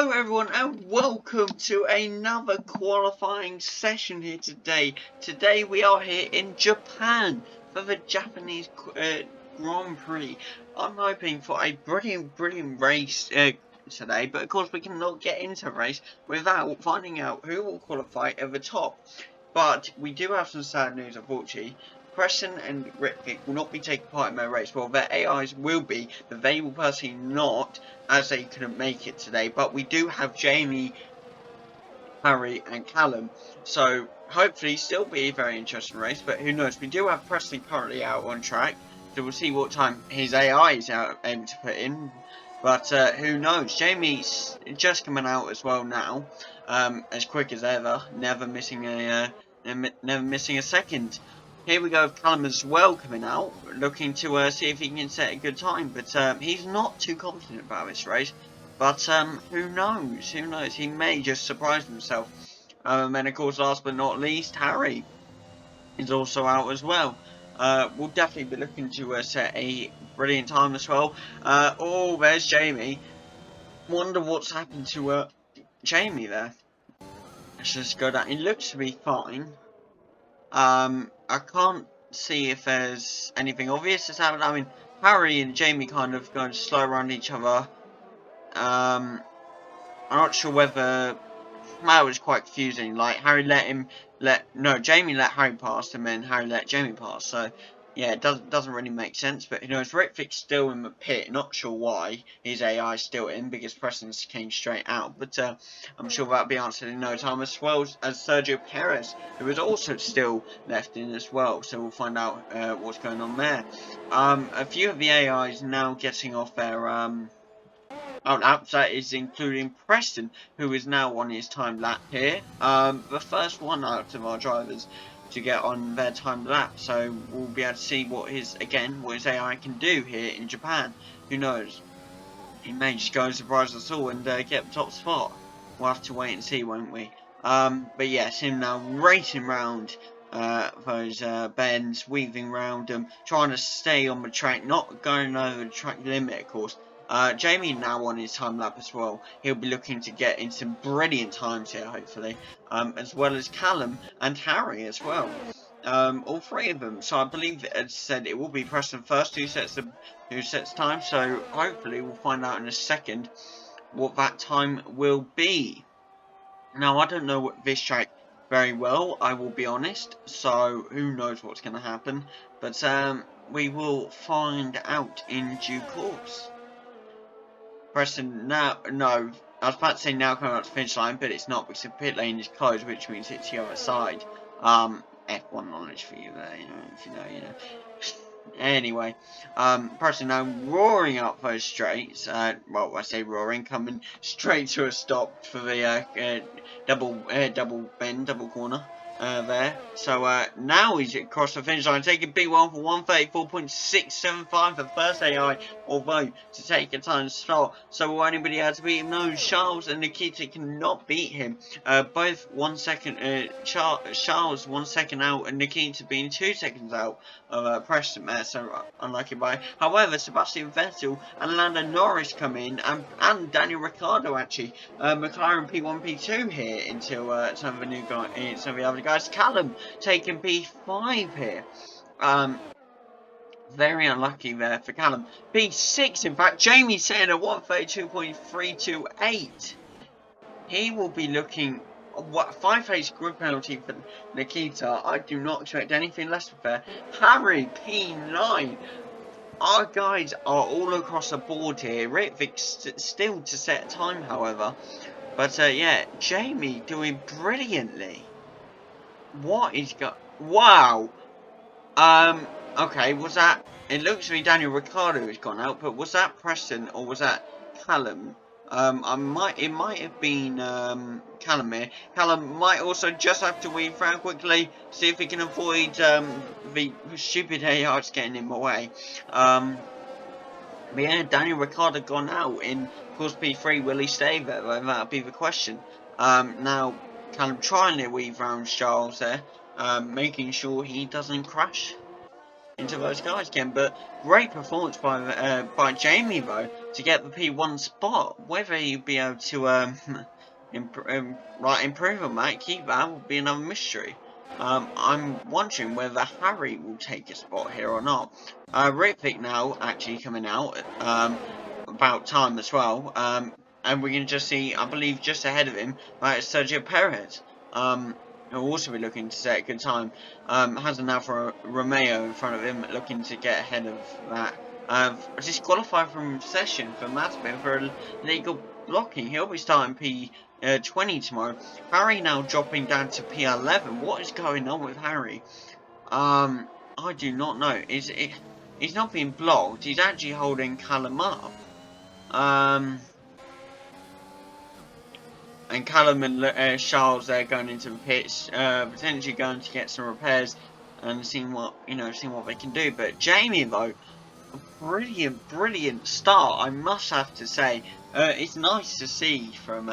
Hello everyone and welcome to another qualifying session here today. Today we are here in Japan for the Japanese Grand Prix. I'm hoping for a brilliant race today, but of course we cannot get into a race without finding out who will qualify at the top. But we do have some sad news, unfortunately. Preston and Ritvic will not be taking part in their race. Well, their AIs will be, but they will personally not, as they couldn't make it today. But we do have Jamie, Harry and Callum, so hopefully still be a very interesting race, but who knows. We do have Preston currently out on track, so we'll see what time his AI is able to put in. But who knows. Jamie's just coming out as well now, as quick as ever, never missing a second. Here we go with Callum as well coming out, looking to see if he can set a good time, but he's not too confident about this race. But who knows? Who knows? He may just surprise himself. And then, of course, last but not least, Harry is also out as well. We'll definitely be looking to set a brilliant time as well. Oh, there's Jamie. Wonder what's happened to Jamie there. Let's just go down. He looks to be fine. I can't see if there's anything obvious that's happened. I mean, Harry and Jamie kind of going slow around each other. I'm not sure whether that was quite confusing. Like Jamie let Harry pass, and then Harry let Jamie pass. So yeah, it doesn't really make sense. But you know, Ritvic's still in the pit. Not sure why his AI is still in, because Preston's came straight out. But I'm sure that'll be answered in no time, as well as Sergio Perez, who is also still left in as well. So we'll find out what's going on there. A few of the AIs now getting off their that is including Preston, who is now on his time lap here. The first one out of our drivers to get on their time lap, so we'll be able to see what his AI can do here in Japan. Who knows? He may just go and surprise us all and get the top spot. We'll have to wait and see, won't we? But yes, him now racing round those bends, weaving round them, trying to stay on the track, not going over the track limit, of course. Jamie now on his time lap as well. He'll be looking to get in some brilliant times here, hopefully, as well as Callum and Harry as well. All three of them. So I believe, as said, it will be Preston first who sets time. So hopefully we'll find out in a second what that time will be. Now I don't know this track very well, I will be honest. So who knows what's going to happen? But we will find out in due course. Preston now, no, I was about to say now coming up to the finish line, but it's not, because the pit lane is closed, which means it's the other side. F1 knowledge for you there, you know, if you know, you know. Anyway, Preston now roaring up those straights, well, I say roaring, coming straight to a stop for the double bend, double corner. There. So now he's across the finish line, taking B1 for 134.675 for the first AI, although to take a time slot. So will anybody able to beat him? No, Charles and Nikita cannot beat him. Both 1 second, Charles 1 second out and Nikita being 2 seconds out of Preston there, so unlucky by. However, Sebastian Vettel and Lando Norris come in, and Daniel Ricciardo actually, McLaren P1, P2 here until some of the new guys, some of the other guys. Callum taking P5 here. Very unlucky there for Callum. P6, in fact. Jamie saying a 132.328. He will be looking. What 5-phase grid penalty for Nikita? I do not expect anything less than fair. Harry P9. Our guys are all across the board here. Ritvic still to set time, however. But yeah, Jamie doing brilliantly. What is wow. Okay, was that? It looks to be Daniel Ricciardo has gone out, but was that Preston or was that Callum? It might have been Callum here. Callum might also just have to weave around quickly, see if he can avoid the stupid AIs getting in the way. But yeah, Daniel Ricciardo gone out in, of course, P3. Will he stay there? That'll be the question. Now Callum trying to weave around Charles there, making sure he doesn't crash. into those guys again. But great performance by Jamie though to get the P1 spot. Whether he'd be able to improve on that, keep that, will be another mystery. I'm wondering whether Harry will take a spot here or not. Ritvic now actually coming out, about time as well. And we can just see, I believe, just ahead of him, Sergio Perez. Who'll also be looking to set a good time. Has an Alfa Romeo in front of him, looking to get ahead of that. Disqualified from session for Mazepin for illegal blocking. He'll be starting P20 tomorrow. Harry now dropping down to P11. What is going on with Harry? I do not know. He's not being blocked. He's actually holding Callum up. And Callum and Charles, they're going into the pits, potentially going to get some repairs and seeing what they can do. But Jamie though, a brilliant start, I must have to say. It's nice to see from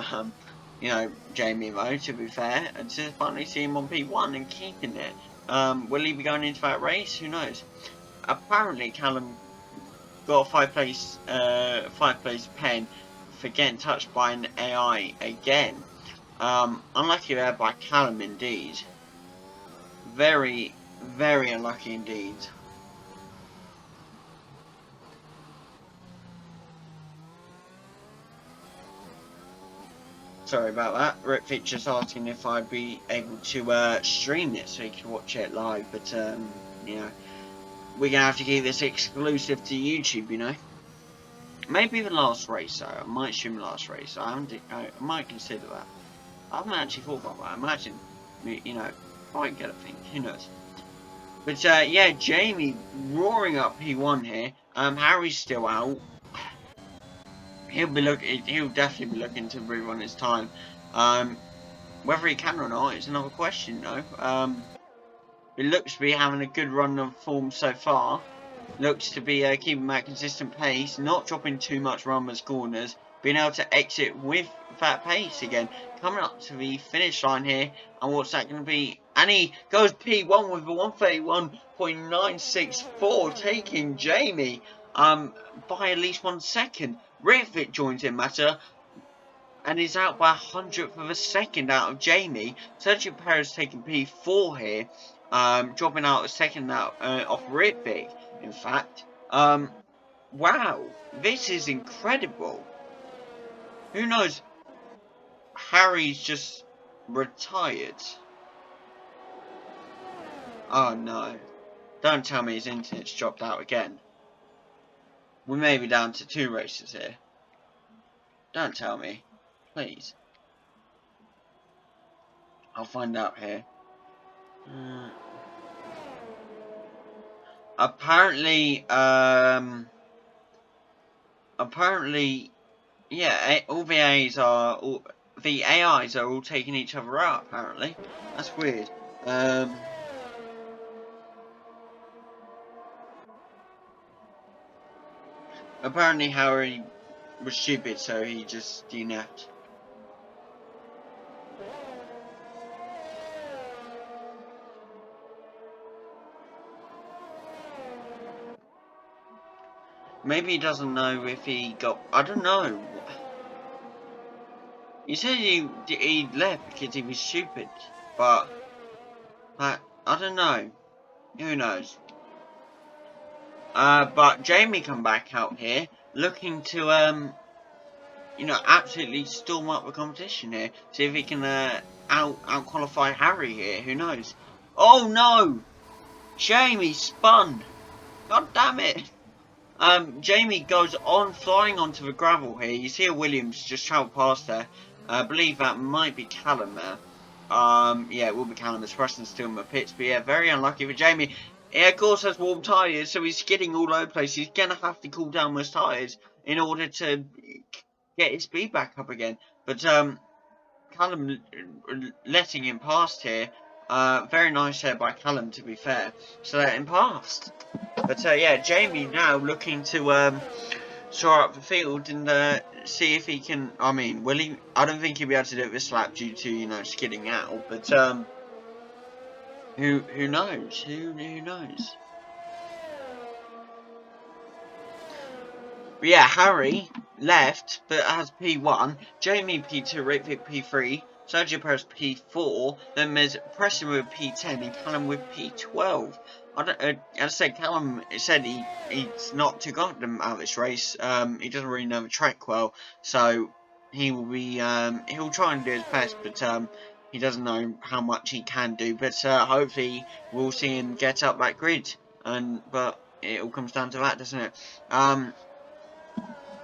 Jamie though, to be fair, and to finally see him on P1 and keeping it. Will he be going into that race? Who knows? Apparently Callum got a five place pen for getting touched by an AI again. Unlucky there by Callum indeed. Very, very unlucky indeed. Sorry about that. Ritvic just asking if I'd be able to stream it so you can watch it live, but we're gonna have to keep this exclusive to YouTube, Maybe the last race though. I might stream the last race. I might consider that. I haven't actually thought about that. I imagine, might get a think. Who knows? But yeah, Jamie roaring up P1 here. Harry's still out. He'll definitely be looking to improve on his time. Whether he can or not is another question, though. It looks to be having a good run of form so far. Looks to be keeping that consistent pace, not dropping too much runners corners, being able to exit with that pace again. Coming up to the finish line here, and what's that going to be? And he goes P1 with a 131.964, taking Jamie by at least 1 second. Ritvic joins in matter and is out by 100th of a second out of Jamie. Sergio Perez taking P4 here, dropping out a second out off Ritvic. In fact, wow, this is incredible. Who knows? Harry's just retired. Oh no. Don't tell me his internet's dropped out again. We may be down to 2 races here. Don't tell me. Please. I'll find out here. Apparently, yeah, all the AIs are all taking each other out, apparently. That's weird. Apparently Harry was stupid, so he just DNF'd. Maybe he doesn't know if he got... I don't know. He said he left because he was stupid, but I don't know. Who knows? But Jamie come back out here, looking to absolutely storm up the competition here. See if he can out qualify Harry here. Who knows? Oh no! Jamie spun. God damn it! Jamie goes on flying onto the gravel here. You see a Williams just travel past there. I believe that might be Callum there. Yeah, it will be Callum as Preston's still in the pits. But yeah, very unlucky for Jamie. He of course has warm tyres, so he's skidding all over the place. He's going to have to cool down those tyres in order to get his speed back up again. But Callum letting him past here. Very nice there by Callum, to be fair. So let him past. But yeah, Jamie now looking to shore up the field and see if he can. I mean, will he? I don't think he'll be able to do it this lap due to skidding out. But who knows? Who knows? But yeah, Harry left, but has P1, Jamie P2, Ritvic P3, Sergio Perez P4, then there's Preston with P10 and Callum with P12. I don't, as I said, Callum said he's not too confident about this race. He doesn't really know the track well, so he will be he'll try and do his best, but he doesn't know how much he can do. But hopefully we'll see him get up that grid. But it all comes down to that, doesn't it?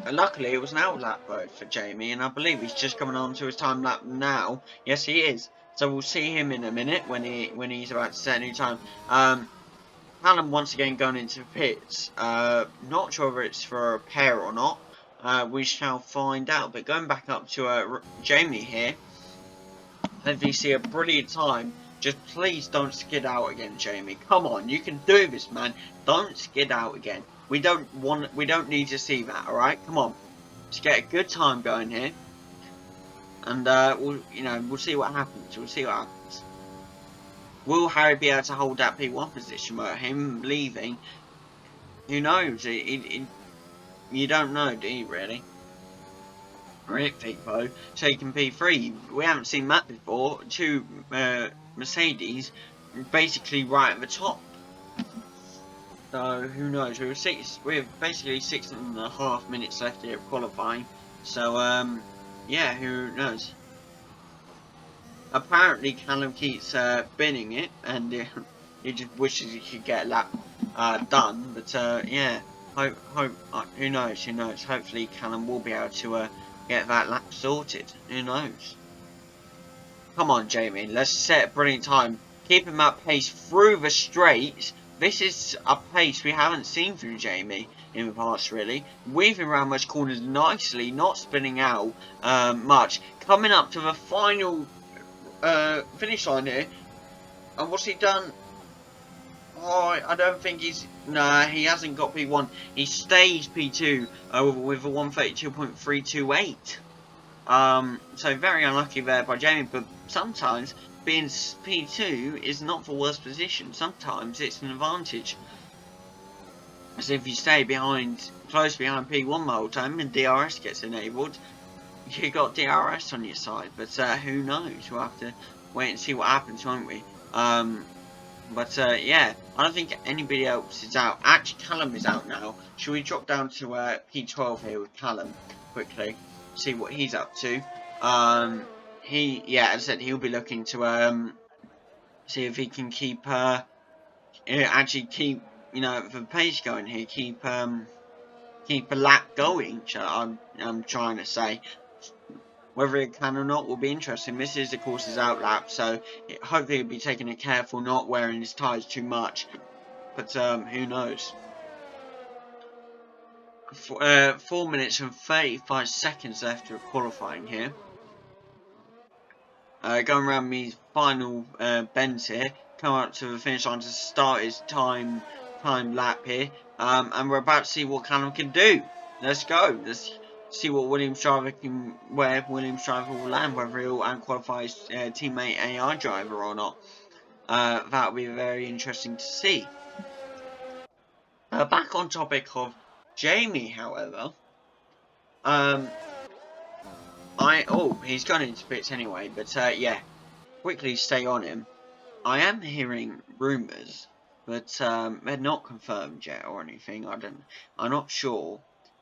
Luckily, it was an outlap though for Jamie, and I believe he's just coming on to his time lap now. Yes, he is. So we'll see him in a minute when he's about to set a new time. Callum once again going into the pits. Not sure whether it's for a repair or not. We shall find out. But going back up to Jamie here. If you see a brilliant time, just please don't skid out again, Jamie. Come on, you can do this, man. Don't skid out again. We don't need to see that, alright? Come on. Let's get a good time going here. And we'll see what happens. We'll see what happens. Will Harry be able to hold that P1 position without him leaving? Who knows? You don't know, do you, really? Horrific though, taking P3. We haven't seen that before. Two Mercedes basically right at the top. So who knows? We're basically 6.5 minutes left here of qualifying. So yeah, who knows? Apparently Callum keeps binning it, and he just wishes he could get a lap done. But yeah, who knows? Who knows? Hopefully Callum will be able to get that lap sorted. Who knows? Come on, Jamie. Let's set a brilliant time. Keep him at pace through the straights. This is a pace we haven't seen from Jamie in the past, really. Weaving around most corners nicely, not spinning out much. Coming up to the final finish line here. And what's he done? Oh, I don't think he's... Nah, he hasn't got P1. He stays P2 with a 132.328. So very unlucky there by Jamie, but sometimes being P2 is not the worst position. Sometimes it's an advantage. So if you stay close behind P1 the whole time and DRS gets enabled, you got DRS on your side. But who knows? We'll have to wait and see what happens, won't we? But yeah, I don't think anybody else is out. Actually, Callum is out now. Should we drop down to P12 here with Callum quickly? See what he's up to. Yeah, as I said, he'll be looking to see if he can keep actually keep the pace going here. Keep a lap going. I'm trying to say. Whether it can or not will be interesting. This is, of course, his outlap, so hopefully he'll be taking it careful, not wearing his tyres too much. But who knows? 4 minutes and 35 seconds left of qualifying here. Going around these final bends here. Come up to the finish line to start his time lap here. And we're about to see what Callum can do. Let's go. Let's see what Williams driver where Williams driver will land, whether he'll qualify his teammate AI driver or not. That'll be very interesting to see. Back on topic of Jamie, however, he's gone into pits anyway, but yeah, quickly stay on him. I am hearing rumours, but they're not confirmed yet or anything. I'm not sure,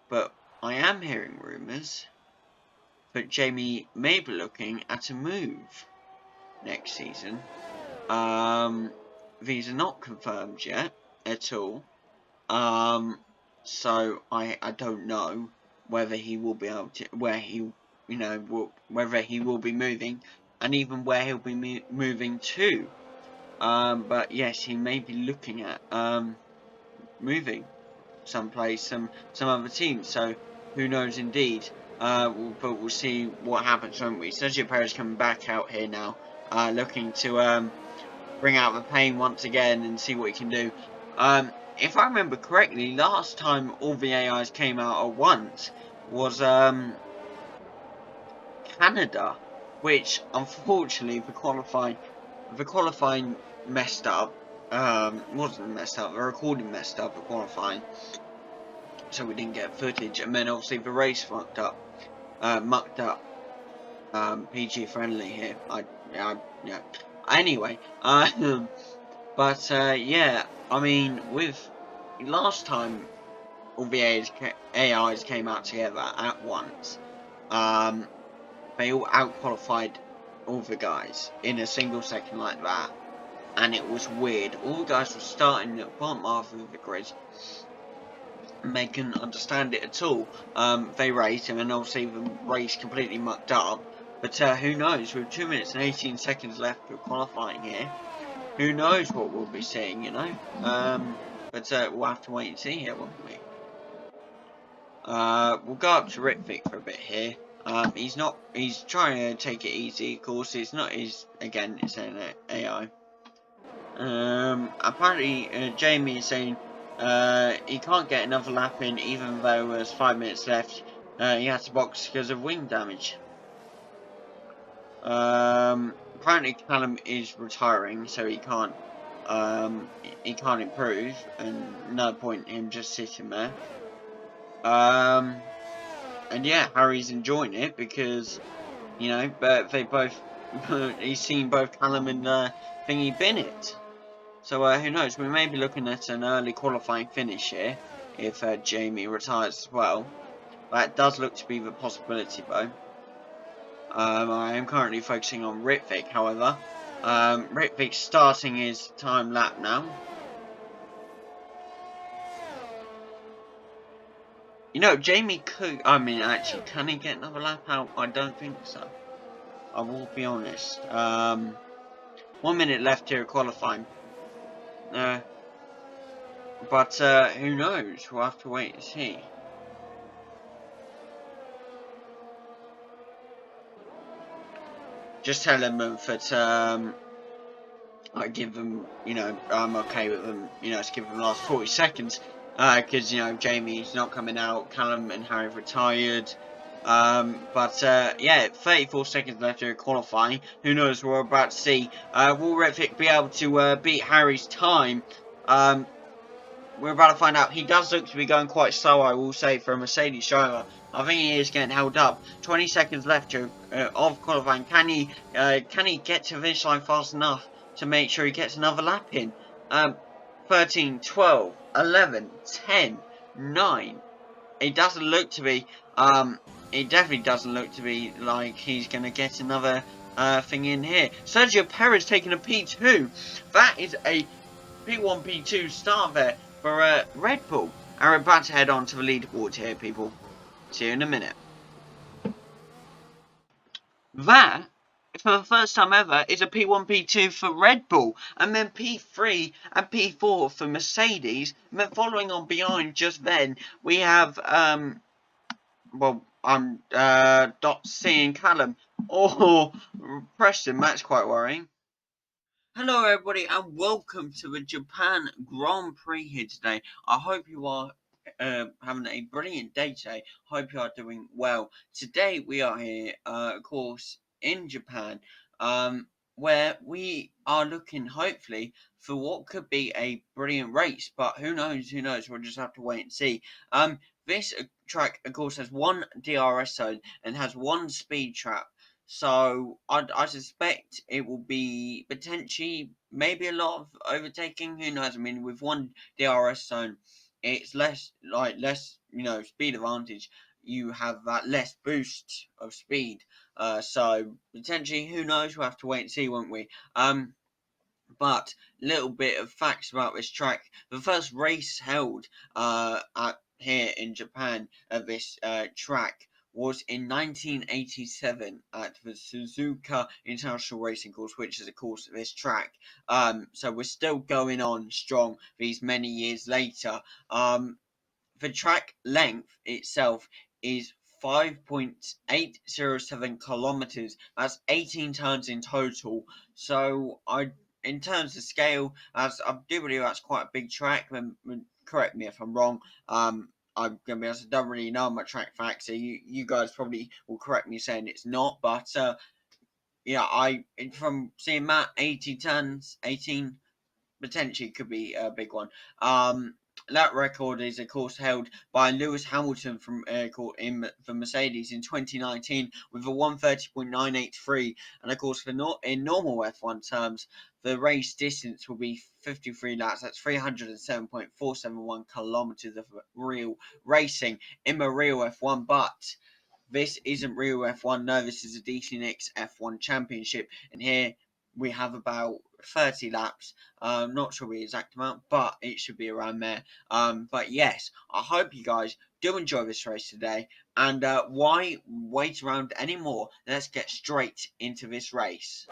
but I am hearing rumours that Jamie may be looking at a move next season. These are not confirmed yet at all. So I don't know whether he will be able to, whether he will be moving, and even where he'll be moving to. But yes, he may be looking at moving someplace, some other team. So who knows, indeed. But we'll see what happens, won't we? Sergio Perez coming back out here now, looking to bring out the pain once again and see what he can do. If I remember correctly, last time all the AIs came out at once was Canada, which unfortunately the qualifying messed up. Wasn't messed up. The recording messed up. The qualifying. so we didn't get footage. And then obviously the race mucked up. PG friendly here. Yeah. Anyway, but yeah, I mean, with last time all the AIs came out together at once, they all out-qualified all the guys in a single second like that, and it was weird. All the guys were starting at the bottom half of the grid, and they couldn't understand it at all. They raced, and then obviously the race completely mucked up. But who knows? With 2 minutes and 18 seconds left of qualifying here, who knows what we'll be seeing, you know? But we'll have to wait and see here, won't we? We'll go up to Ritvic for a bit here. He's trying to take it easy, of course. It's not his, again, it's an AI. Apparently, Jamie is saying he can't get another lap in, even though there's 5 minutes left. He has to box because of wing damage. Apparently Callum is retiring, so he can't improve, and no point in him just sitting there. And yeah, Harry's enjoying it because, you know, but they both, he's seen both Callum and Thingy Bennett. So who knows? We may be looking at an early qualifying finish here if Jamie retires as well. That does look to be the possibility, though. I am currently focusing on Ritvic, however. Ritvic's starting his time lap now. You know, Jamie could, I mean, actually, can he get another lap out? I don't think so. I will be honest. 1 minute left here at qualifying. But who knows? We'll have to wait and see. Just tell them that I give them, you know, I'm okay with them, you know, to give them the last 40 seconds. Because, you know, Jamie's not coming out, Callum and Harry have retired. Yeah, 34 seconds left to qualifying. Who knows what we're about to see. Will Ritvic be able to beat Harry's time? We're about to find out. He does look to be going quite slow, I will say, for a Mercedes driver. I think he is getting held up. 20 seconds left of qualifying. Can he get to the finish line fast enough to make sure he gets another lap in? 13, 12, 11, 10, 9. It doesn't look to be, it definitely doesn't look to be like he's going to get another thing in here. Sergio Perez taking a P2. That is a P1, P2 start there for Red Bull. And we're about to head on to the leaderboard here, people. See you in a minute. That, for the first time ever, is a P1, P2 for Red Bull. And then P3 and P4 for Mercedes. And then following on behind just then, we have, Dot C and Callum. Or Preston, that's quite worrying. Hello everybody and welcome to the Japan Grand Prix here today. I hope you are having a brilliant day today. Hope you are doing well. Today we are here, of course, in Japan, where we are looking, hopefully, for what could be a brilliant race. But who knows, we'll just have to wait and see. This track, of course, has one DRS zone and has one speed trap. So I suspect it will be potentially maybe a lot of overtaking. Who knows? I mean, with one DRS zone, it's less speed advantage. You have that less boost of speed. So potentially, who knows? We'll have to wait and see, won't we? But little bit of facts about this track. The first race held here in Japan at this track was in 1987 at the Suzuka International Racing Course, which is, of course, this track. So we're still going on strong these many years later. The track length itself is 5.807 kilometers. That's 18 turns in total. So in terms of scale, as I do believe that's quite a big track. Correct me if I'm wrong. I'm gonna be honest, I don't really know my track facts, so you guys probably will correct me saying it's not. But yeah, from seeing that 80 turns, 18 potentially could be a big one. That record is, of course, held by Lewis Hamilton for Mercedes in 2019 with a 1:30.983. And of course, in normal F1 terms, the race distance will be 53 laps. That's 307.471 kilometers of real racing in the real F1. But this isn't real F1. No, this is a DCNX F1 Championship, and here we have about 30 laps. Not sure the exact amount, but it should be around there. But yes, I hope you guys do enjoy this race today. And why wait around anymore? Let's get straight into this race.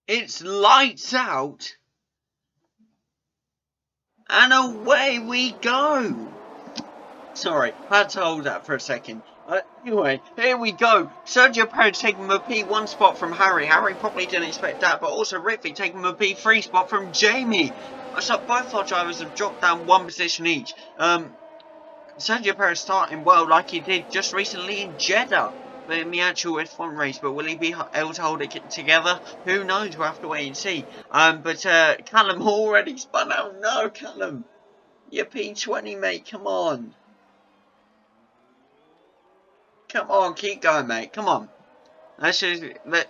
It's lights out, and away we go. Sorry, I had to hold that for a second. Anyway, here we go. Sergio Perez taking the P1 spot from Harry. Harry probably didn't expect that, but also Riffy taking the P3 spot from Jamie. So both our drivers have dropped down one position each. Sergio Perez starting well like he did just recently in Jeddah in the actual F1 race, but will he be able to hold it together? Who knows, we'll have to wait and see. But Callum already spun out. No, Callum, you're P20, mate, come on. Come on, keep going, mate. Come on. It's been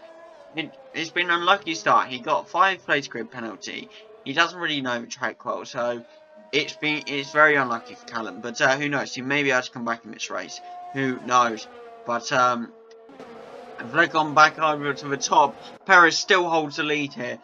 an unlucky start. He got 5 place grid penalty. He doesn't really know the track well, so it's very unlucky for Callum. But who knows? He may be able to come back in this race. Who knows? But if they've gone back over to the top, Perez still holds the lead here.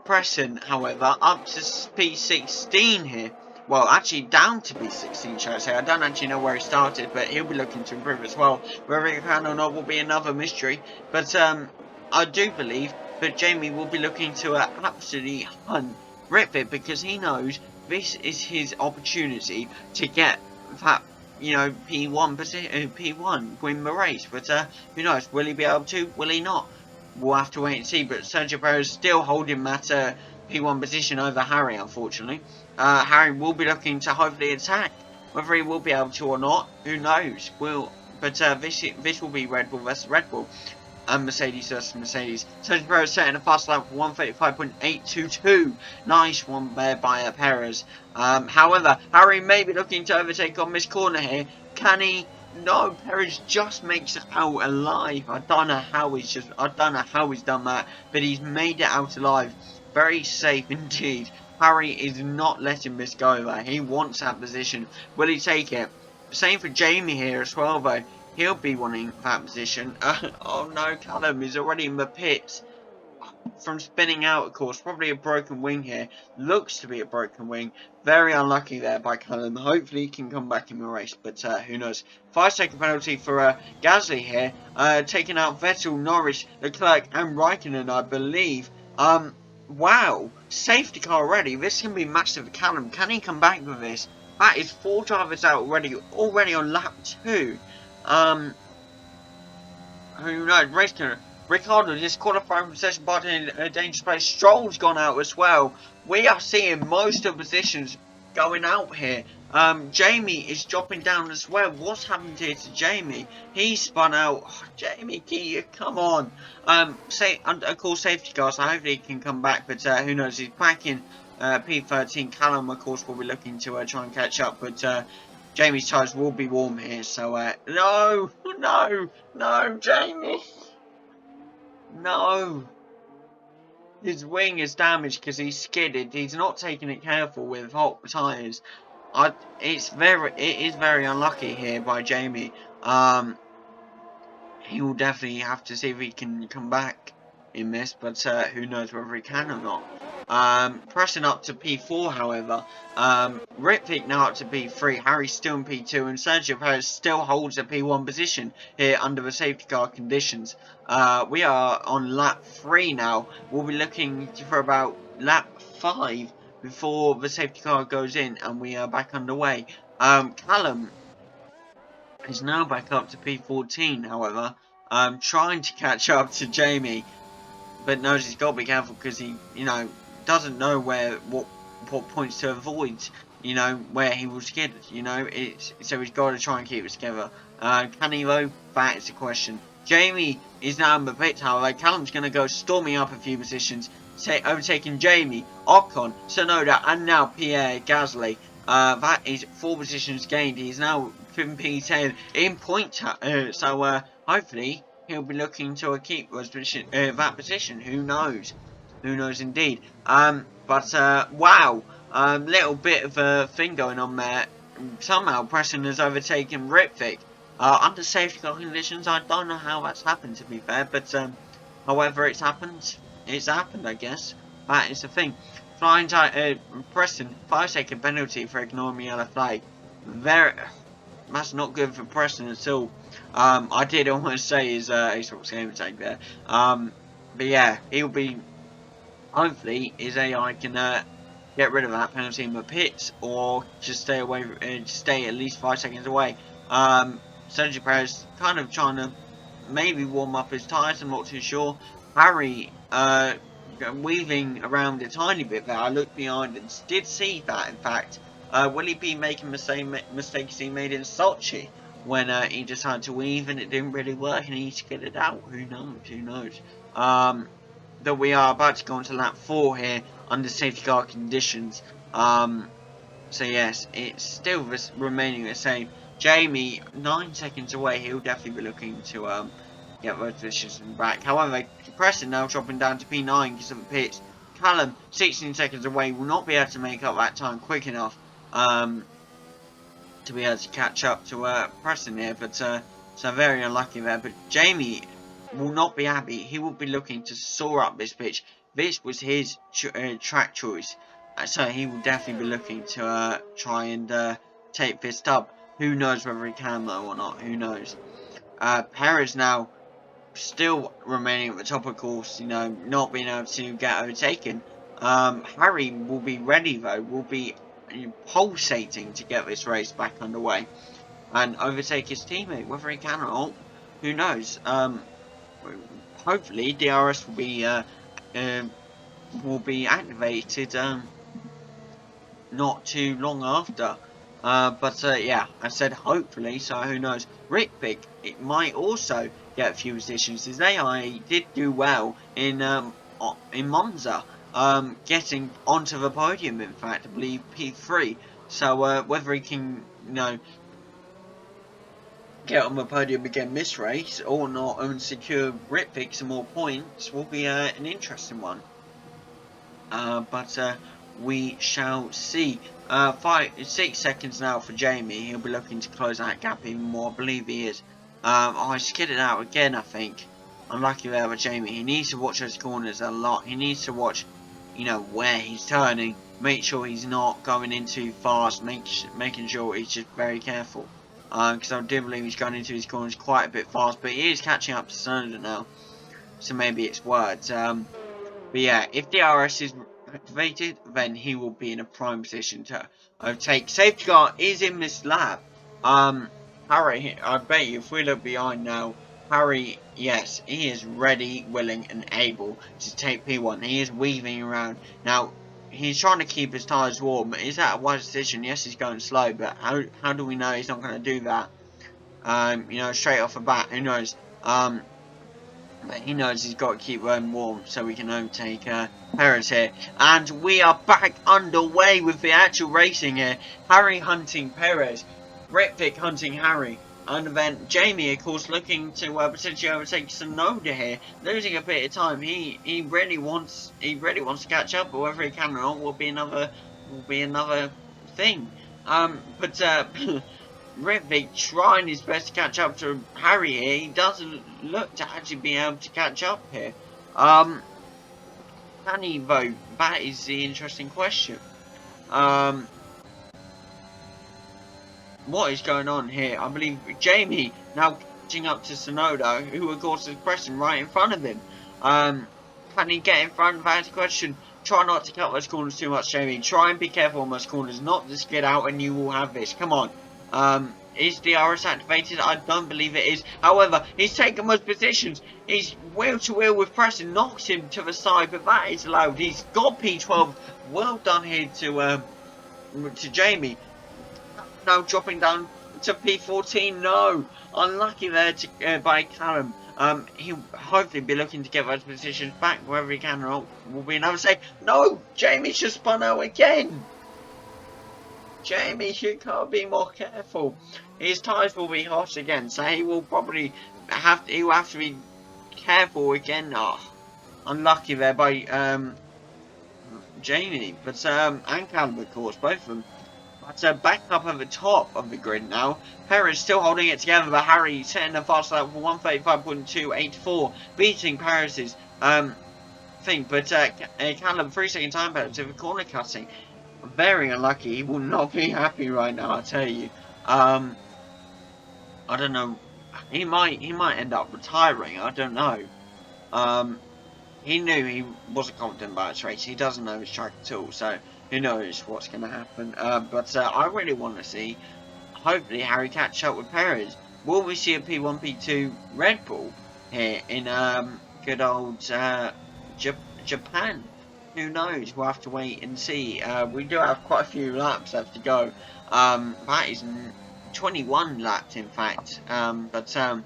Preston, however, up to P16 here. Well, actually down to P16, shall I say. I don't actually know where he started, but he'll be looking to improve as well. Whether he can or not will be another mystery. But I do believe that Jamie will be looking to absolutely hunt Ripit, because he knows this is his opportunity to get that, you know, P1 win the race. But who knows? Will he be able to? Will he not? We'll have to wait and see. But Sergio Perez still holding that P1 position over Harry, unfortunately. Harry will be looking to hopefully attack. Whether he will be able to or not, who knows? But this will be Red Bull versus Red Bull. And Mercedes versus Mercedes. Sergio Perez setting a fast lap for 1:35.822. Nice one there by Perez. However, Harry may be looking to overtake on this corner here. Can he? No, Perez just makes it out alive. I don't know how he's done that, but he's made it out alive. Very safe indeed. Harry is not letting this go though. He wants that position. Will he take it? Same for Jamie here as well though. He'll be wanting that position. Oh no, Callum is already in the pits. From spinning out, of course. Probably a broken wing here. Looks to be a broken wing. Very unlucky there by Callum. Hopefully he can come back in the race, but who knows. 5-second penalty for Gasly here. Taking out Vettel, Norris, Leclerc and Raikkonen, I believe. Wow. Safety car already. This can be massive for Callum. Can he come back with this? That is 4 drivers out already on lap 2. Who knows? Race car. Ricardo disqualified from session party in a dangerous place. Stroll's gone out as well. We are seeing most of the positions going out here. Jamie is dropping down as well. What's happened here to Jamie? He spun out. Oh, Jamie, come on. Of course, safety car, so hopefully he can come back. But who knows? He's back in P13. Callum, of course, will be looking to try and catch up. But Jamie's tyres will be warm here. So no, Jamie. No. His wing is damaged because he's skidded. He's not taking it careful with hot tyres. It is very unlucky here by Jamie. He will definitely have to see if he can come back in this, but who knows whether he can or not. Pressing up to P4, however. Ritvick now up to P3. Harry's still in P2, and Sergio Perez still holds a P1 position here under the safety car conditions. We are on lap 3 now. We'll be looking for about lap 5 before the safety car goes in, and we are back underway. Callum is now back up to P14, however. Trying to catch up to Jamie, but knows he's got to be careful because he, doesn't know what points to avoid, where he will skid, so he's got to try and keep it together. Can he though? That is the question. Jamie is now in the pit, however. Callum's going to go storming up a few positions, overtaking Jamie, Ocon, Tsunoda, and now Pierre Gasly. That is 4 positions gained. He's now P10 in point. Hopefully he'll be looking to keep that position. Who knows? Who knows indeed. Wow. Little bit of a thing going on there. Somehow Preston has overtaken Ritvic. Under safety car conditions, I don't know how that's happened, to be fair, but however it's happened, I guess. That is the thing. Preston, 5-second penalty for ignoring the yellow flag. That's not good for Preston at all. I did almost say his Xbox game tag there. But yeah, he'll be, hopefully his AI can get rid of that penalty in the pits, or just stay away, stay at least 5 seconds away. Sergio Perez kind of trying to maybe warm up his tyres, I'm not too sure. Harry weaving around a tiny bit there. I looked behind and did see that, in fact. Will he be making the same mistakes he made in Sochi when he decided to weave and it didn't really work and he needs to get it out? Who knows? Who knows? That we are about to go on to lap 4 here under safety car conditions. So yes, it's still remaining the same. Jamie, 9 seconds away. He'll definitely be looking to get those positions back. However, Preston now dropping down to P9 because of the pits. Callum, 16 seconds away, will not be able to make up that time quick enough to be able to catch up to Preston here. But so very unlucky there. But Jamie will not be happy. He will be looking to soar up this pitch. This was his track choice. So he will definitely be looking to try and take this up. Who knows whether he can though or not. Who knows. Perez now still remaining at the top of course, you know, not being able to get overtaken. Harry will be ready though, will be pulsating to get this race back underway and overtake his teammate. Whether he can or not, who knows. Hopefully DRS will be activated not too long after. Yeah, I said hopefully, so who knows. Ritvic, it might also get a few positions. His AI did do well in Monza, getting onto the podium, in fact, I believe P3. So whether he can, you know, get on the podium again this race or not and secure Ritvic some more points will be an interesting one. We shall see. 6 seconds now for Jamie. He'll be looking to close that gap even more. I believe he is. I skidded out again, I think. Unlucky there with Jamie. He needs to watch those corners a lot. He needs to watch, you know, where he's turning. Make sure he's not going in too fast. Making sure he's just very careful. Because I do believe he's going into his corners quite a bit fast. But he is catching up to Tsunoda now. So maybe it's words. But yeah, if DRS is activated, then he will be in a prime position to overtake. Safety car is in this lap. Harry, I bet you if we look behind now, Harry, yes, he is ready, willing and able to take P1. He is weaving around. Now, he's trying to keep his tyres warm. Is that a wise decision? Yes, he's going slow, but how do we know he's not going to do that? You know, straight off the bat, who knows? But he knows he's got to keep warm so we can overtake Perez here. And we are back underway with the actual racing here. Harry hunting Perez, Ritvic hunting Harry. And then Jamie, of course, looking to potentially overtake Tsunoda here, losing a bit of time. He really wants to catch up, but whether he can or not will be another thing. Ritvic trying his best to catch up to Harry here. He doesn't look to actually be able to catch up here. Can he though? That is the interesting question. What is going on here? I believe Jamie now catching up to Tsunoda, who of course is pressing right in front of him. Can he get in front? That's the question. Try not to cut those corners too much, Jamie. Try and be careful on those corners, not just get out and you will have this. Come on. Is DRS activated? I don't believe it is. However, he's taken most positions. He's wheel to wheel with Preston, knocks him to the side, but that is allowed. He's got P12. Well done here to Jamie. Now dropping down to P14. No, unlucky there by Callum. He'll hopefully be looking to get those positions back wherever he can, or will be another say, no, Jamie's just spun out again. Jamie, you can't be more careful. His tyres will be hot again, so he will probably he will have to be careful again. Oh, unlucky there by Jamie, but and Callum, of course, both of them. But back up at the top of the grid now. Perez still holding it together, but Harry setting the fast lap for 1:35.284, beating Perez's thing. But Callum 3 second time better to the corner cutting. Very unlucky. He will not be happy right now, I tell you. I don't know. He might end up retiring. I don't know. He knew he wasn't confident about his race. He doesn't know his track at all, so who knows what's going to happen. But I really want to see, hopefully, Harry catch up with Perez. Will we see a P1, P2 Red Bull here in good old Japan? Who knows? We'll have to wait and see. We do have quite a few laps left to go. That is 21 laps, in fact. So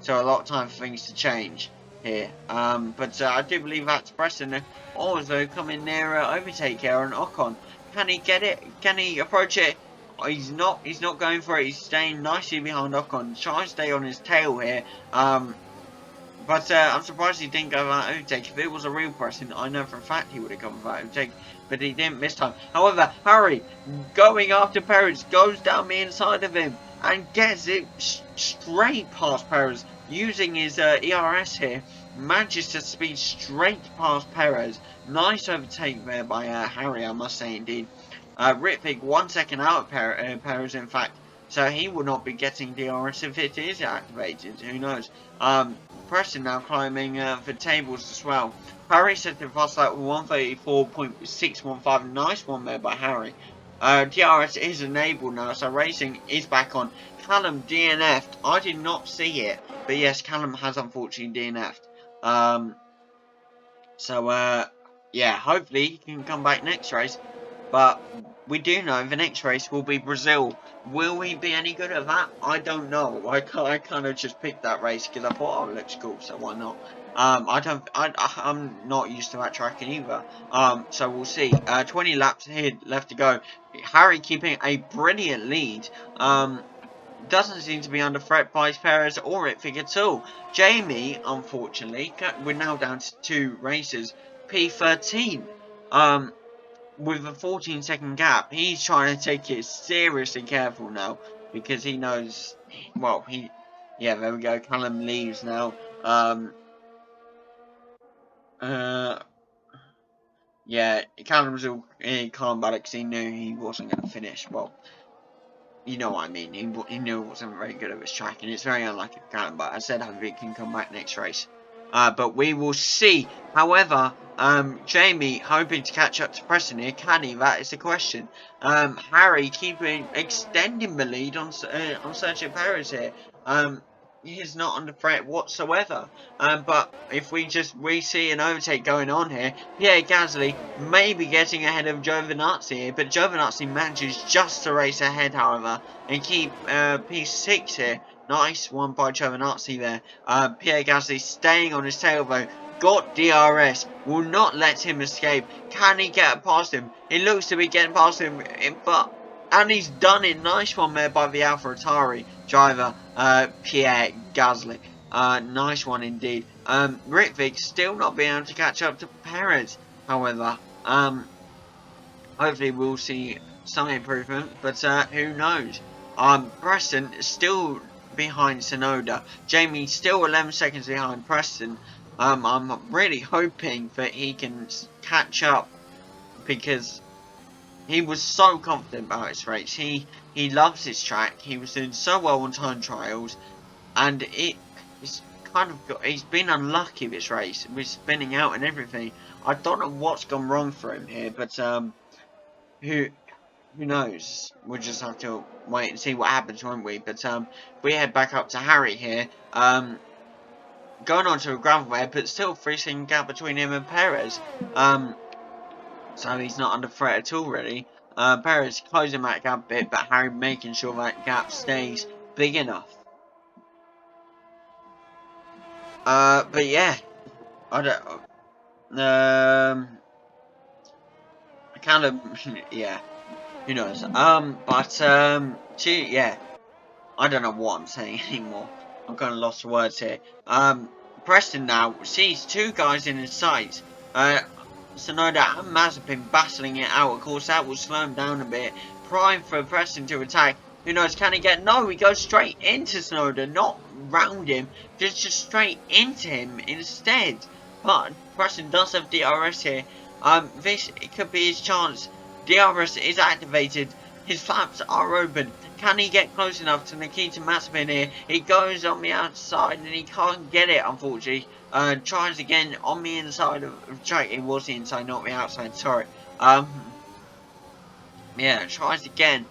a lot of time for things to change here. But I do believe that's Preston also coming near overtake here on Ocon. Can he get it? Can he approach it? Oh, he's not going for it. He's staying nicely behind Ocon. Trying to stay on his tail here. But I'm surprised he didn't go for that overtake. If it was a real Preston, I know for a fact he would have gone for that overtake. But he didn't this time. However, Harry, going after Perez, goes down the inside of him and gets it straight past Perez. Using his ERS here, manages to speed straight past Perez. Nice overtake there by Harry, I must say indeed. Ritvig 1 second out of Perez, in fact. So he will not be getting DRS if it is activated. Who knows? Preston now climbing the tables as well. Harry set the fast lap with 1:34.615. Nice one there by Harry. DRS is enabled now, so racing is back on. Callum DNF'd. I did not see it, but yes, Callum has unfortunately DNF'd. Yeah, hopefully he can come back next race. But we do know the next race will be Brazil. Will he be any good at that? I don't know. I kind of just picked that race because I thought, oh, it looks cool, so why not? I'm not used to that tracking either. So we'll see. 20 laps here left to go. Harry keeping a brilliant lead. Doesn't seem to be under threat by Perez or Ritvig at all. Jamie, unfortunately, we're now down to 2 races. P13. With a 14-second gap, he's trying to take it seriously careful now because he knows. Well, yeah, there we go. Callum leaves now. Yeah, Callum was all calm about it because he knew he wasn't going to finish. Well, you know what I mean. He knew it wasn't very good at his track, and it's very unlucky for Callum. But I said hopefully he can come back next race. But we will see. However, Jamie hoping to catch up to Preston here. Can he? That is the question. Harry extending the lead on Sergio Perez here. He is not under threat whatsoever. But if we see an overtake going on here, Pierre Gasly may be getting ahead of Giovinazzi here, but Giovinazzi manages just to race ahead, however, and keep P6 here. Nice one by Giovinazzi there. Pierre Gasly staying on his tail though. Got DRS. Will not let him escape. Can he get past him? It looks to be getting past him, and he's done it. Nice one there by the AlphaTauri driver, Pierre Gasly. Nice one indeed. Ritvig still not being able to catch up to Perez, however. Hopefully we'll see some improvement, but who knows. Preston still behind Tsunoda. Jamie still 11 seconds behind Preston. I'm really hoping that he can catch up because he was so confident about his race. He loves his track. He was doing so well on time trials, and it's kind of he's been unlucky this race with spinning out and everything. I don't know what's gone wrong for him here, but who knows? We'll just have to wait and see what happens, won't we? But we head back up to Harry here. Going on to a gravel bed, but still 3-second gap between him and Perez. So he's not under threat at all, really. Perez closing that gap a bit, but Harry making sure that gap stays big enough. But yeah, I don't. Kind of. Yeah. Who knows? Yeah. I don't know what I'm saying anymore. I'm kind of lost for words here. Preston now sees two guys in his sights. Sonoda and Mazepin battling it out. Of course, that will slow him down a bit. Prime for Preston to attack. Who knows? Can he get? No, he goes straight into Sonoda, not round him, just straight into him instead. But Preston does have DRS here. This could be his chance. DRS is activated. His flaps are open. Can he get close enough to Nikita Mazepin here? He goes on the outside and he can't get it, unfortunately. Tries again on the inside of track. It was the inside, not the outside, sorry. Yeah, tries again.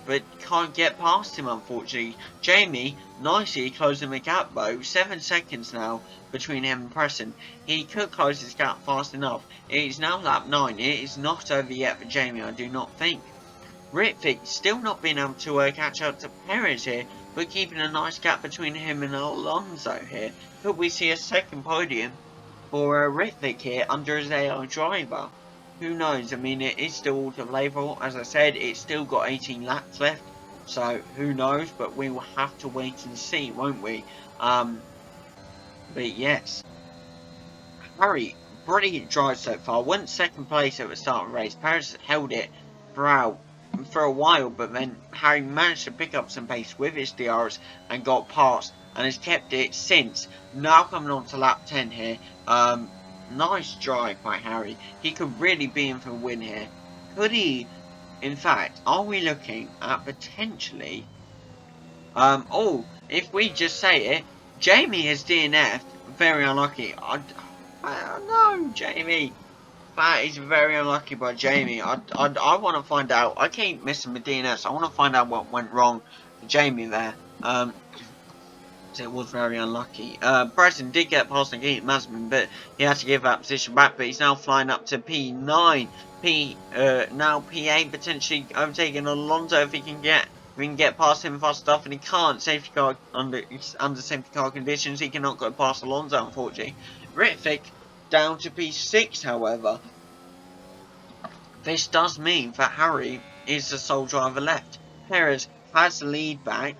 But can't get past him, unfortunately. Jamie, nicely closing the gap though. 7 seconds now between him and Preston. He could close his gap fast enough. It is now lap 9. It is not over yet for Jamie, I do not think. Ritvick still not being able to catch up to Perez here, but keeping a nice gap between him and Alonso here. Could we see a second podium for Ritvick here under his AI driver? Who knows? I mean, it is still auto level. As I said, it's still got 18 laps left. So, who knows? But we will have to wait and see, won't we? But yes. Harry, brilliant drive so far. Went second place at the start of the race. Perez held it throughout for a while, but then Harry managed to pick up some pace with his DRS and got past and has kept it since. Now coming on to lap 10 here. Nice drive by Harry. He could really be in for a win here. Could he? In fact, are we looking at potentially oh, if we just say it, Jamie has DNF'd. Very unlucky. I don't know, Jamie. That is very unlucky by Jamie. I want to find out. I keep missing the DNS. I want to find out what went wrong for Jamie there. So it was very unlucky. Preston did get past Nikita Mazepin, but he had to give that position back. But he's now flying up to P9. Now P8 potentially overtaking Alonso if he can get. We can get past him fast enough, and he can't. Safety car under safety car conditions, he cannot go past Alonso, unfortunately. Ritvick down to P6, however. This does mean that Harry is the sole driver left. Perez has the lead back.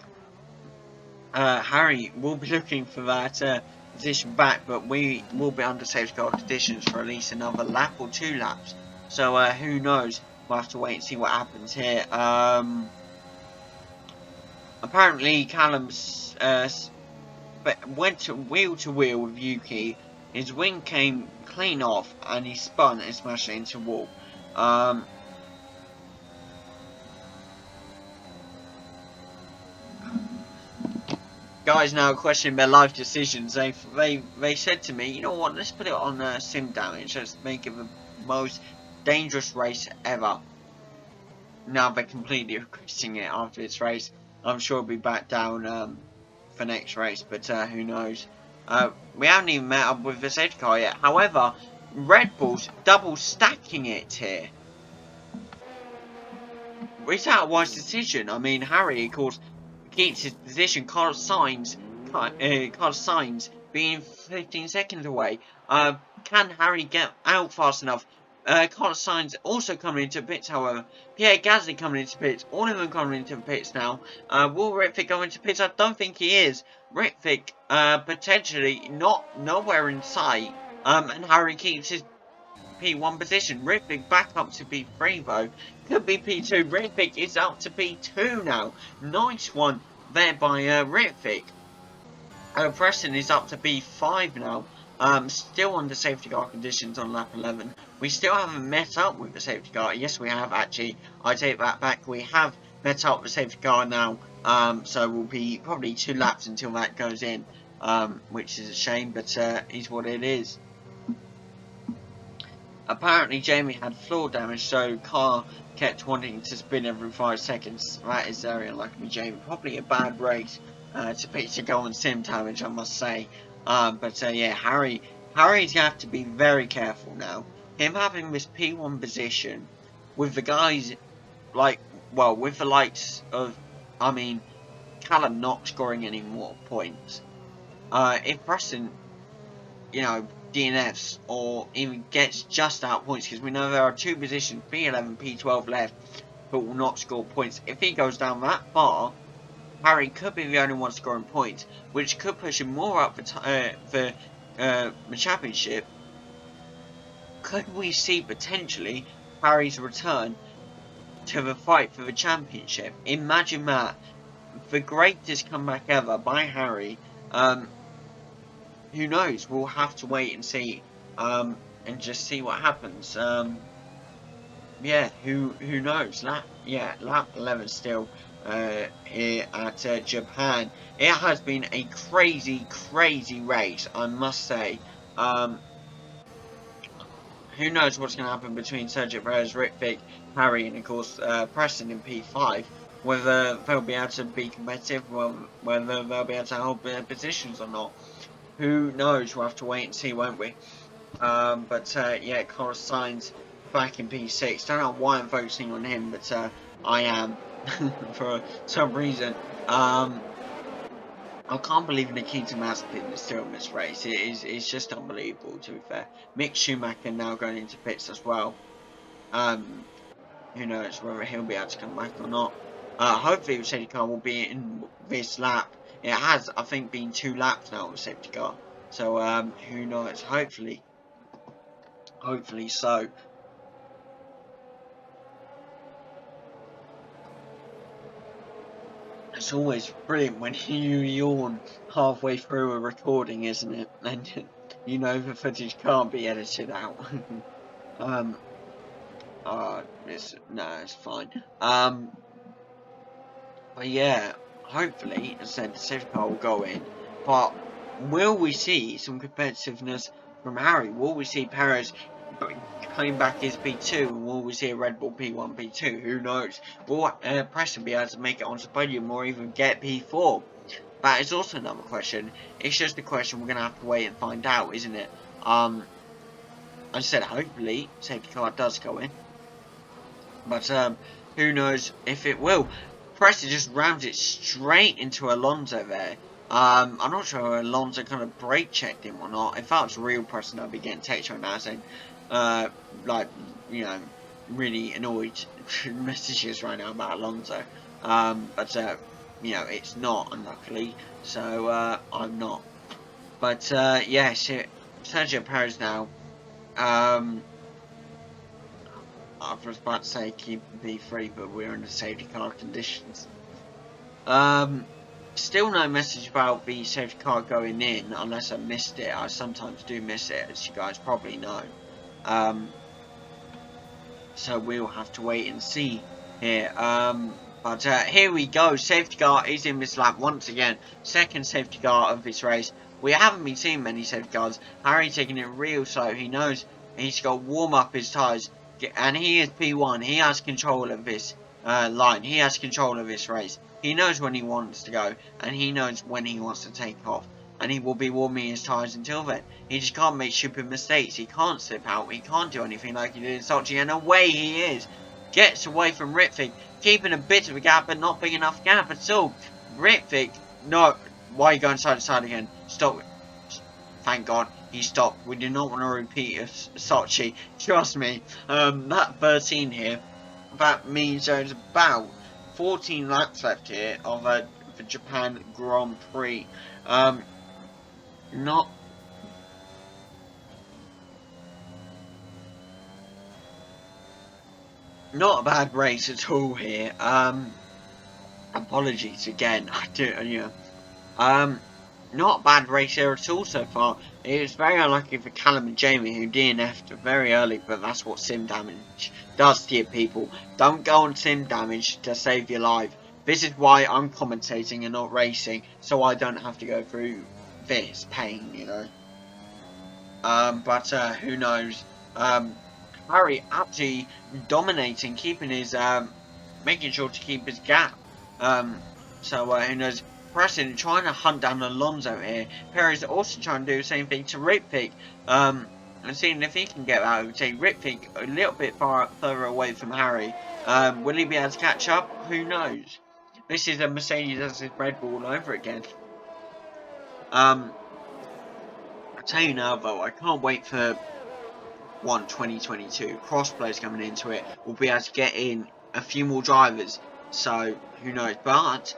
Harry will be looking for that position back, but we will be under safety car conditions for at least another lap or 2 laps. So who knows? We'll have to wait and see what happens here. Apparently Callum went to wheel with Yuki. His wing came clean off and he spun and smashed it into the wall. Guys now questioning their life decisions. They said to me, you know what, let's put it on sim damage. Let's make it the most dangerous race ever. Now they're completely regretting it after this race. I'm sure it'll be back down for next race, but who knows. We haven't even met up with the safety car yet. However, Red Bull's double stacking it here. Is that a wise decision? I mean, Harry, of course, keeps his position. Carlos Sainz being 15 seconds away. Can Harry get out fast enough? Carlos Sainz also coming into pits, however. Pierre Gasly coming into pits. All of them coming into pits now. Will Ritvick go into pits? I don't think he is. Ritvick potentially nowhere in sight. And Harry keeps his P1 position. Ritvick back up to P3 though. Could be P2. Ritvick is up to P2 now. Nice one there by Ritvick. Preston is up to P5 now. Still under safety car conditions on lap 11. We still haven't met up with the safety car. Yes, we have actually. I take that back. We have met up with the safety car now. So we'll be probably 2 laps until that goes in. Which is a shame, but is what it is. Apparently Jamie had floor damage, so car kept wanting to spin every 5 seconds. That is very unlucky, Jamie. Probably a bad race to pick to go on sim damage, I must say. But yeah, Harry's gonna have to be very careful now. Him having this P1 position with the guys with the likes of, I mean, Callum not scoring any more points. if Preston, you know, DNFs or even gets just out points, because we know there are two positions, P11, P12 left, but will not score points. If he goes down that far, Harry could be the only one scoring points, which could push him more up for the championship. Could we see potentially Harry's return to the fight for the championship? Imagine that. The greatest comeback ever by Harry. Who knows? We'll have to wait and see, and just see what happens. Yeah, who knows? Lap 11 still here at Japan. It has been a crazy race, I must say. Who knows what's going to happen between Sergio Perez, Ritvic, Harry, and of course Preston in P5. Whether they'll be able to be competitive, whether they'll be able to hold their positions or not. Who knows? We'll have to wait and see, won't we? Yeah, Carlos Sainz back in P6. Don't know why I'm focusing on him, but I am for some reason. I can't believe Nikita Mazepin is still in this race. It's just unbelievable, to be fair. Mick Schumacher now going into pits as well. Who knows whether he'll be able to come back or not. Hopefully the safety car will be in this lap. It has, I think, been 2 laps now with the safety car. So, who knows? Hopefully so. It's always brilliant when you yawn halfway through a recording, isn't it? And you know the footage can't be edited out. It's fine. But yeah, hopefully, as I said, the safety car will go in. But will we see some competitiveness from Harry? Will we see Perez coming back as P2? And will we see a Red Bull P1, P2? Who knows? Will Preston be able to make it onto the podium or even get P4? That is also another question. It's just a question we're going to have to wait and find out, isn't it? As I said, hopefully, safety car does go in. But who knows if it will. Preston just rounds it straight into Alonso there. I'm not sure if Alonso kind of brake checked him or not. If that was real Preston, I'd be getting text right now saying, like, you know, really annoyed messages right now about Alonso. But you know, it's not, unluckily, so I'm not. But yes, Sergio Perez now. I was about to say keep P3, but we're in the safety car conditions. Still no message about the safety car going in, unless I missed it. I sometimes do miss it, as you guys probably know. So we'll have to wait and see here. But here we go. Safety car is in this lap once again. Second safety car of this race. We haven't been seeing many safety cars. Harry taking it real slow. He knows he's got to warm up his tyres. And he is P1. He has control of this line. He has control of this race. He knows when he wants to go. And he knows when he wants to take off. And he will be warming his tyres until then. He just can't make stupid mistakes. He can't slip out. He can't do anything like he did in Sochi. And away he is. Gets away from Ritvic. Keeping a bit of a gap, but not big enough gap at all. Ritvic, no. Why are you going side to side again? Stop. Thank God he stopped. We do not want to repeat Sochi. Trust me. That 13 here, that means there's about 14 laps left here of the Japan Grand Prix. Not a bad race at all here. Apologies again. I do, you know. Not a bad race here at all so far. It was very unlucky for Callum and Jamie, who DNF'd very early, but that's what sim damage does to you people. Don't go on sim damage to save your life. This is why I'm commentating and not racing, so I don't have to go through this pain, you know. But who knows? Harry absolutely dominating, keeping his, making sure to keep his gap. So who knows? Preston trying to hunt down Alonso here. Perez also trying to do the same thing to Ritvic. And seeing if he can get that overtake. Ritvic a little bit further away from Harry. Will he be able to catch up? Who knows? This is a Mercedes versus Red Bull all over again. I tell you now though, I can't wait for 2022. Crossplay's coming into it. We'll be able to get in a few more drivers. So who knows? But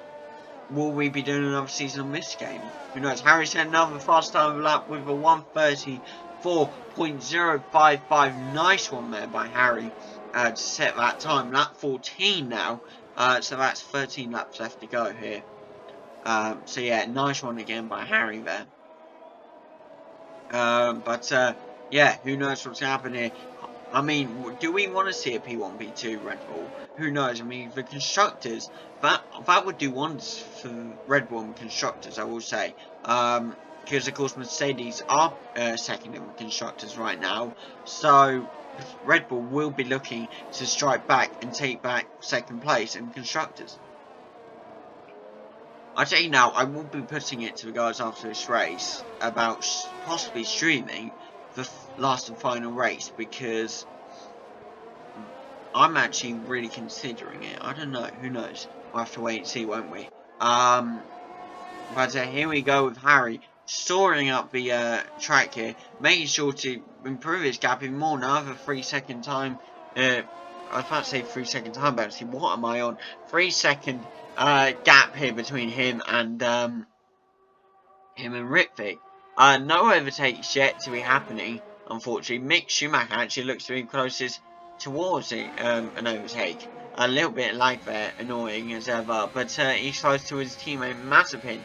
will we be doing another season on this game? Who knows? Harry's had another fast time lap with a 1:34.055. Nice one there by Harry to set that time. Lap 14 now. So that's 13 laps left to go here. So yeah, nice one again by Harry there. Yeah, who knows what's happening here. I mean, do we want to see a P1, P2 Red Bull? Who knows? I mean, the constructors, that would do wonders for Red Bull and constructors, I will say. Because, of course, Mercedes are second in the constructors right now. So, Red Bull will be looking to strike back and take back second place in constructors. I tell you now, I will be putting it to the guys after this race about possibly streaming the last and final race, because I'm actually really considering it. I don't know, who knows? We'll have to wait and see, won't we? But here we go with Harry soaring up the track here, making sure to improve his gap even more. Now, a 3-second time. I was about to say 3-second time, but actually, what am I on? 3-second gap here between him and Ritvic. No overtakes yet to be happening, unfortunately. Mick Schumacher actually looks to be closest towards an overtake. A little bit lag there, annoying as ever, but he's close to his teammate Mazepin.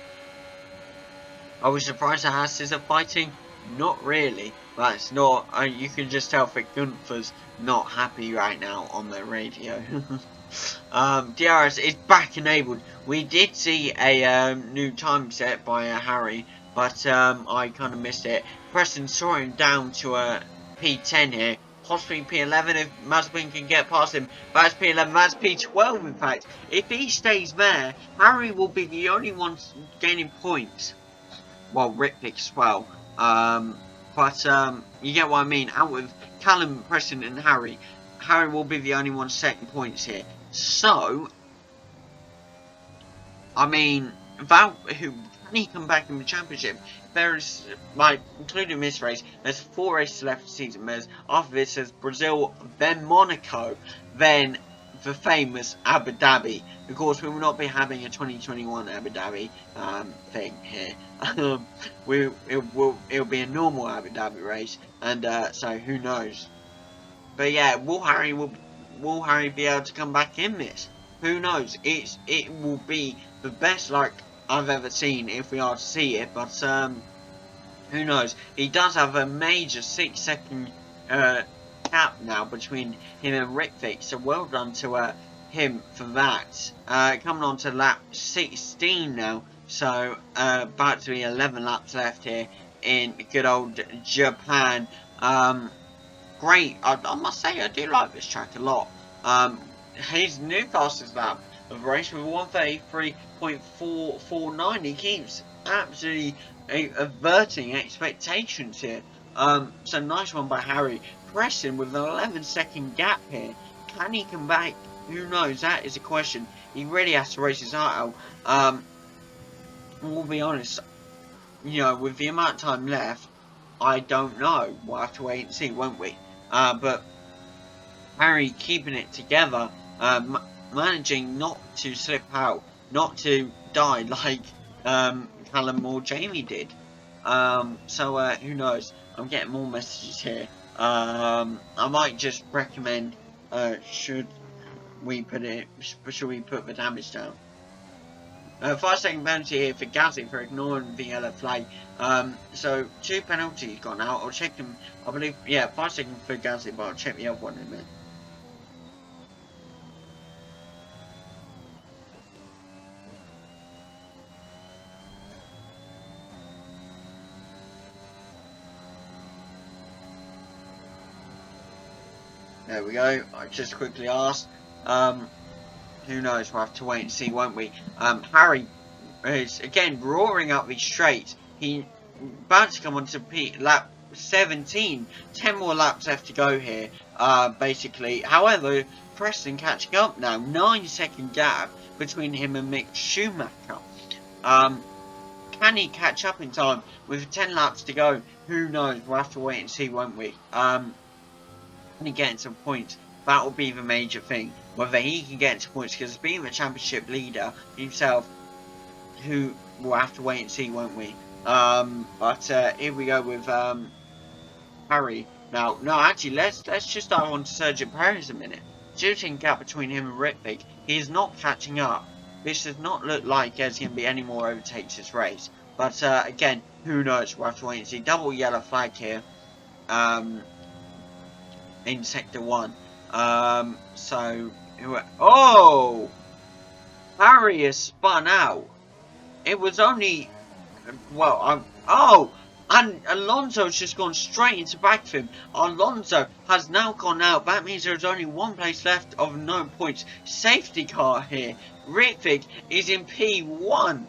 Are we surprised the Hasses are fighting? Not really. That's not. You can just tell that Gunther's not happy right now on the radio. DRS is back enabled. We did see a new time set by Harry, but I kind of missed it. Preston soaring down to a P10 here. Possibly P11 if Mazepin can get past him. That's P11, that's P12 in fact. If he stays there, Harry will be the only one gaining points. Well, Ritvic as well. But you get what I mean. Out of Callum, Preston and Harry will be the only one setting points here. So, I mean, can he come back in the championship? There's, like, including this race, there's 4 races left this season. After this, there's Brazil, then Monaco, then the famous Abu Dhabi. Of course, we will not be having a 2021 Abu Dhabi thing here. It'll be a normal Abu Dhabi race, and so who knows? But yeah, will Harry be able to come back in this? Who knows? It will be the best luck I've ever seen if we are to see it. But who knows? He does have a major 6-second gap now between him and Ritvic, so well done to him for that. Coming on to lap 16 now, so about to be 11 laps left here in good old Japan. Great, I must say I do like this track a lot. His new fastest lap of the race with 1:33.449. He keeps absolutely averting expectations here. So nice one by Harry. Preston with an 11-second gap here. Can he come back? Who knows? That is a question. He really has to race his heart out. We'll be honest, you know, with the amount of time left, I don't know. We'll have to wait and see, won't we? But Harry keeping it together, managing not to slip out, not to die like Callum or Jamie did. So who knows? I'm getting more messages here. I might just recommend should we put the damage down? 5-second penalty here for Gasly for ignoring the yellow flag. So 2 penalties gone out. I'll check them. I believe, yeah, 5 seconds for Gasly, but I'll check the other one in a minute. There we go. I just quickly asked. Who knows? We'll have to wait and see, won't we? Harry is again roaring up these straights. He about to come on to lap 17. 10 more laps left to go here. Basically. However, Preston catching up now. 9-second gap between him and Mick Schumacher. Can he catch up in time with 10 laps to go? Who knows? We'll have to wait and see, won't we? Can he get into points? That will be the major thing. Whether he can get into points, because being the championship leader himself, who we'll have to wait and see, won't we? But here we go with Harry. Now, no, actually, let's just dive on to Sergio Perez a minute. Shooting gap between him and Ritvik. He is not catching up. This does not look like there's going to be any more overtakes this race. But again, who knows? We'll have to wait and see. Double yellow flag here. In sector 1. Oh! Harry has spun out. It was only... Well, oh! And Alonso's just gone straight into back of him. Alonso has now gone out. That means there's only one place left of no points. Safety car here. Ritvik is in P1.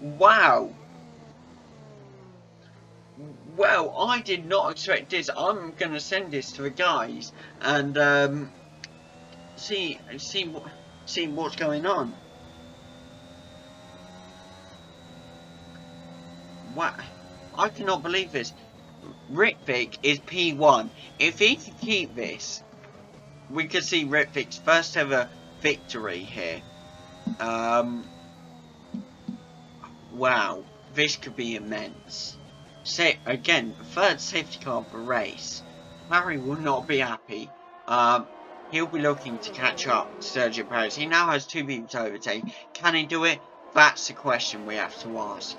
Wow. Well, I did not expect this. I'm going to send this to the guys and see what's going on. What? I cannot believe this. Ritvik is P1. If he can keep this, we could see Ritvik's first ever victory here. Wow, this could be immense. Again, third safety car of the race. Harry will not be happy. He'll be looking to catch up to Sergio Perez. He now has 2 people to overtake. Can he do it? That's the question we have to ask.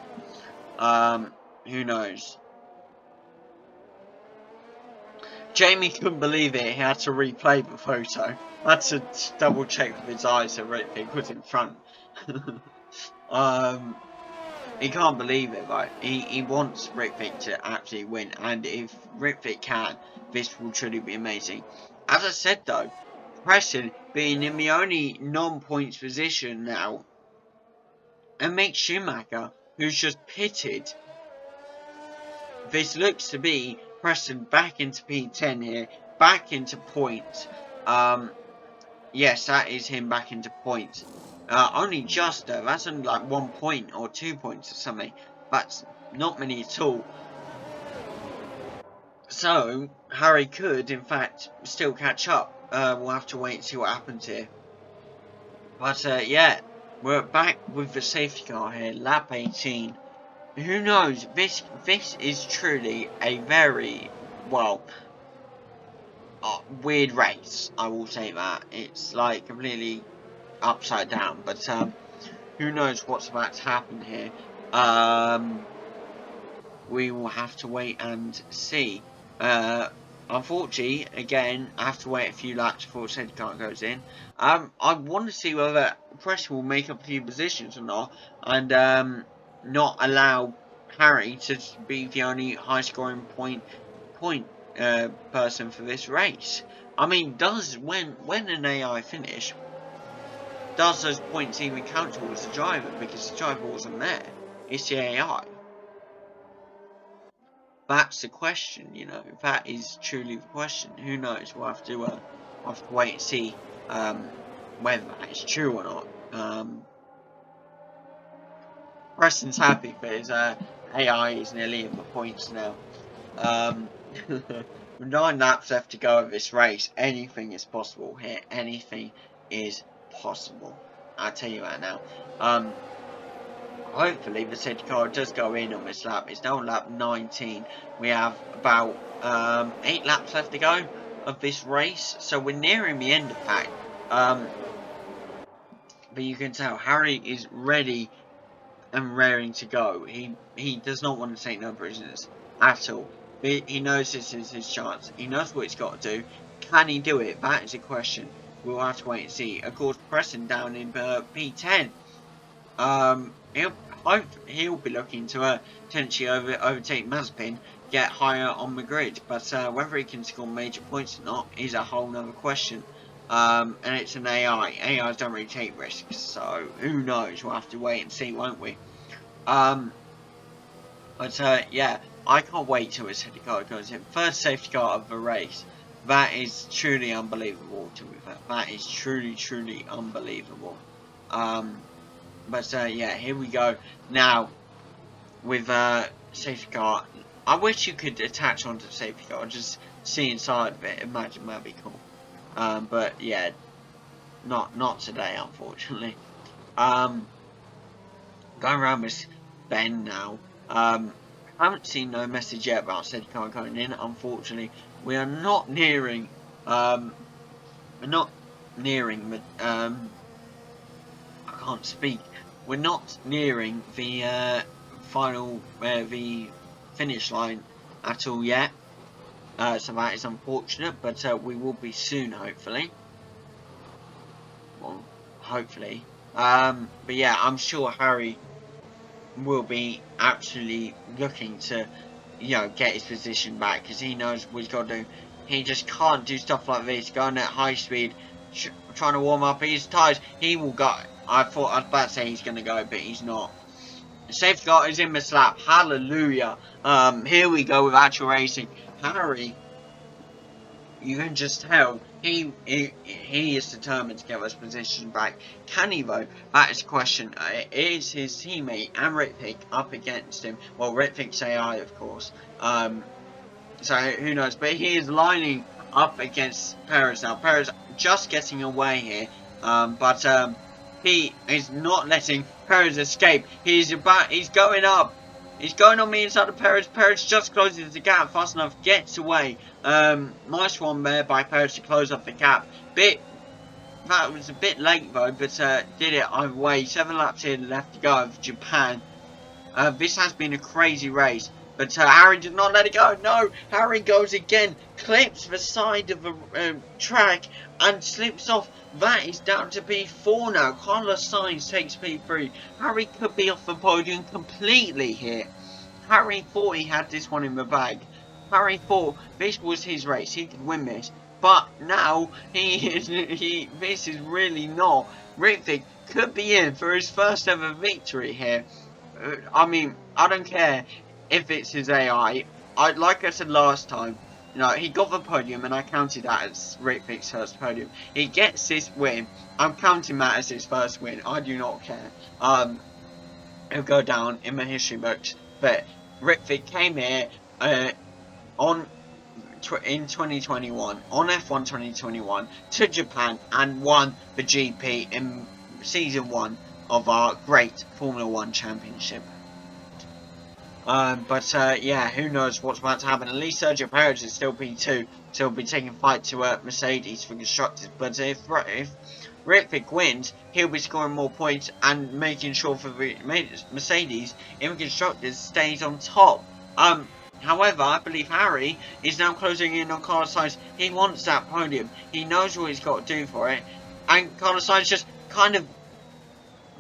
Who knows? Jamie couldn't believe it. He had to replay the photo. Had to double check with his eyes that Ritvik was in front. He can't believe it, right? He wants Ritvik to actually win, and if Ritvik can, this will truly be amazing. As I said though, Preston being in the only non-points position now, and Mick Schumacher, who's just pitted. This looks to be Preston back into P10 here, back into points. Yes, that is him back into points. Only just though, that's only like 1 point or 2 points or something. That's not many at all. So, Harry could, in fact, still catch up. We'll have to wait and see what happens here. But, yeah, we're back with the safety car here, lap 18. Who knows, this is truly a very, well, weird race, I will say that. It's like completely upside down, but who knows what's about to happen here. We will have to wait and see. Unfortunately, again, I have to wait a few laps before the safety car goes in. I want to see whether Press will make up a few positions or not, and not allow Harry to be the only high scoring point person for this race. I mean, when an AI finish, does those points even count towards the driver? Because the driver wasn't there. It's the AI. That's the question, you know. That is truly the question. Who knows? We'll have to wait and see whether that is true or not. Preston's happy, but his AI is nearly in the points now. With 9 laps left to go of this race, anything is possible here. Anything is possible. I'll tell you that now. Hopefully the safety car does go in on this lap. It's now lap 19. We have about 8 laps left to go of this race, so we're nearing the end of that. But you can tell Harry is ready and raring to go. He does not want to take no prisoners at all. He knows this is his chance. He knows what he's got to do. Can he do it? That is a question. We'll have to wait and see. Of course, Preston down in P10. He'll be looking to potentially overtake Mazepin, get higher on the grid. But whether he can score major points or not is a whole nother question. And it's an AI. AIs don't really take risks, so who knows? We'll have to wait and see, won't we? Yeah, I can't wait till his safety car goes in. First safety car of the race. That is truly unbelievable to me. That is truly unbelievable. Yeah, here we go. Now, with safety car. I wish you could attach onto the safety car, just see inside of it. Imagine that'd be cool. But yeah, not today, unfortunately. Going around with Ben now. I haven't seen no message yet about safety car going in. Unfortunately, we are not nearing. We're not nearing the. I can't speak. We're not nearing the final, the finish line at all yet. So that is unfortunate, but we will be soon, hopefully. Well, hopefully. But yeah, I'm sure Harry will be actually looking to, get his position back, because he knows what he's got to do. He just can't do stuff like this, going at high speed, trying to warm up his tyres. He will go. I was about to say he's going to go, but he's not. Safety car is in the slap. Hallelujah. Here we go with actual racing. Harry, you can just tell he is determined to get his position back. Can he though? That is the question. Is his teammate and Ritvick up against him? Well, Ritvick's AI, of course. So who knows? But he is lining up against Perez now. Perez just getting away here. But he is not letting Perez escape. He's going up. He's going on the inside of Perez. Perez just closes the gap fast enough, gets away. Nice one there by Perez to close up the gap. That was a bit late though, but did it either way. 7 laps here left to go of Japan. This has been a crazy race, but Harry did not let it go. No, Harry goes again, clips the side of the track and slips off. That is down to P4 now. Carlos Sainz takes P3. Harry could be off the podium completely here. Harry thought he had this one in the bag. Harry thought this was his race. He could win this. But now this is really not. Ritvick could be in for his first ever victory here. I mean, I don't care if it's his AI. Like I said last time, he got the podium, and I counted that as Ritvick's first podium. He gets this win. I'm counting that as his first win. I do not care. He'll go down in the history books. But Ritvick came here in 2021, on F1 2021, to Japan and won the GP in Season 1 of our great Formula 1 championship. Yeah, who knows what's about to happen. At least Sergio Perez is still P2, so he'll be taking fight to Mercedes for constructors. But if Ritvick wins, he'll be scoring more points and making sure for Mercedes in the constructors stays on top. However, I believe Harry is now closing in on Carlos Sainz. He wants that podium. He knows what he's got to do for it. And Carlos Sainz just kind of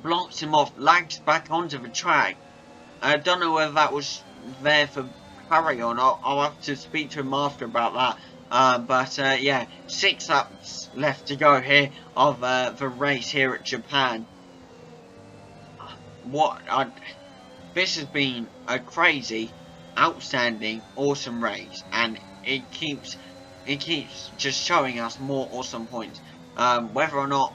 blocks him off, lags back onto the track. I don't know whether that was there for Harry or not. I'll have to speak to him after about that. Yeah, 6 laps left to go here of the race here at Japan. This has been a crazy, outstanding, awesome race, and it keeps just showing us more awesome points. Whether or not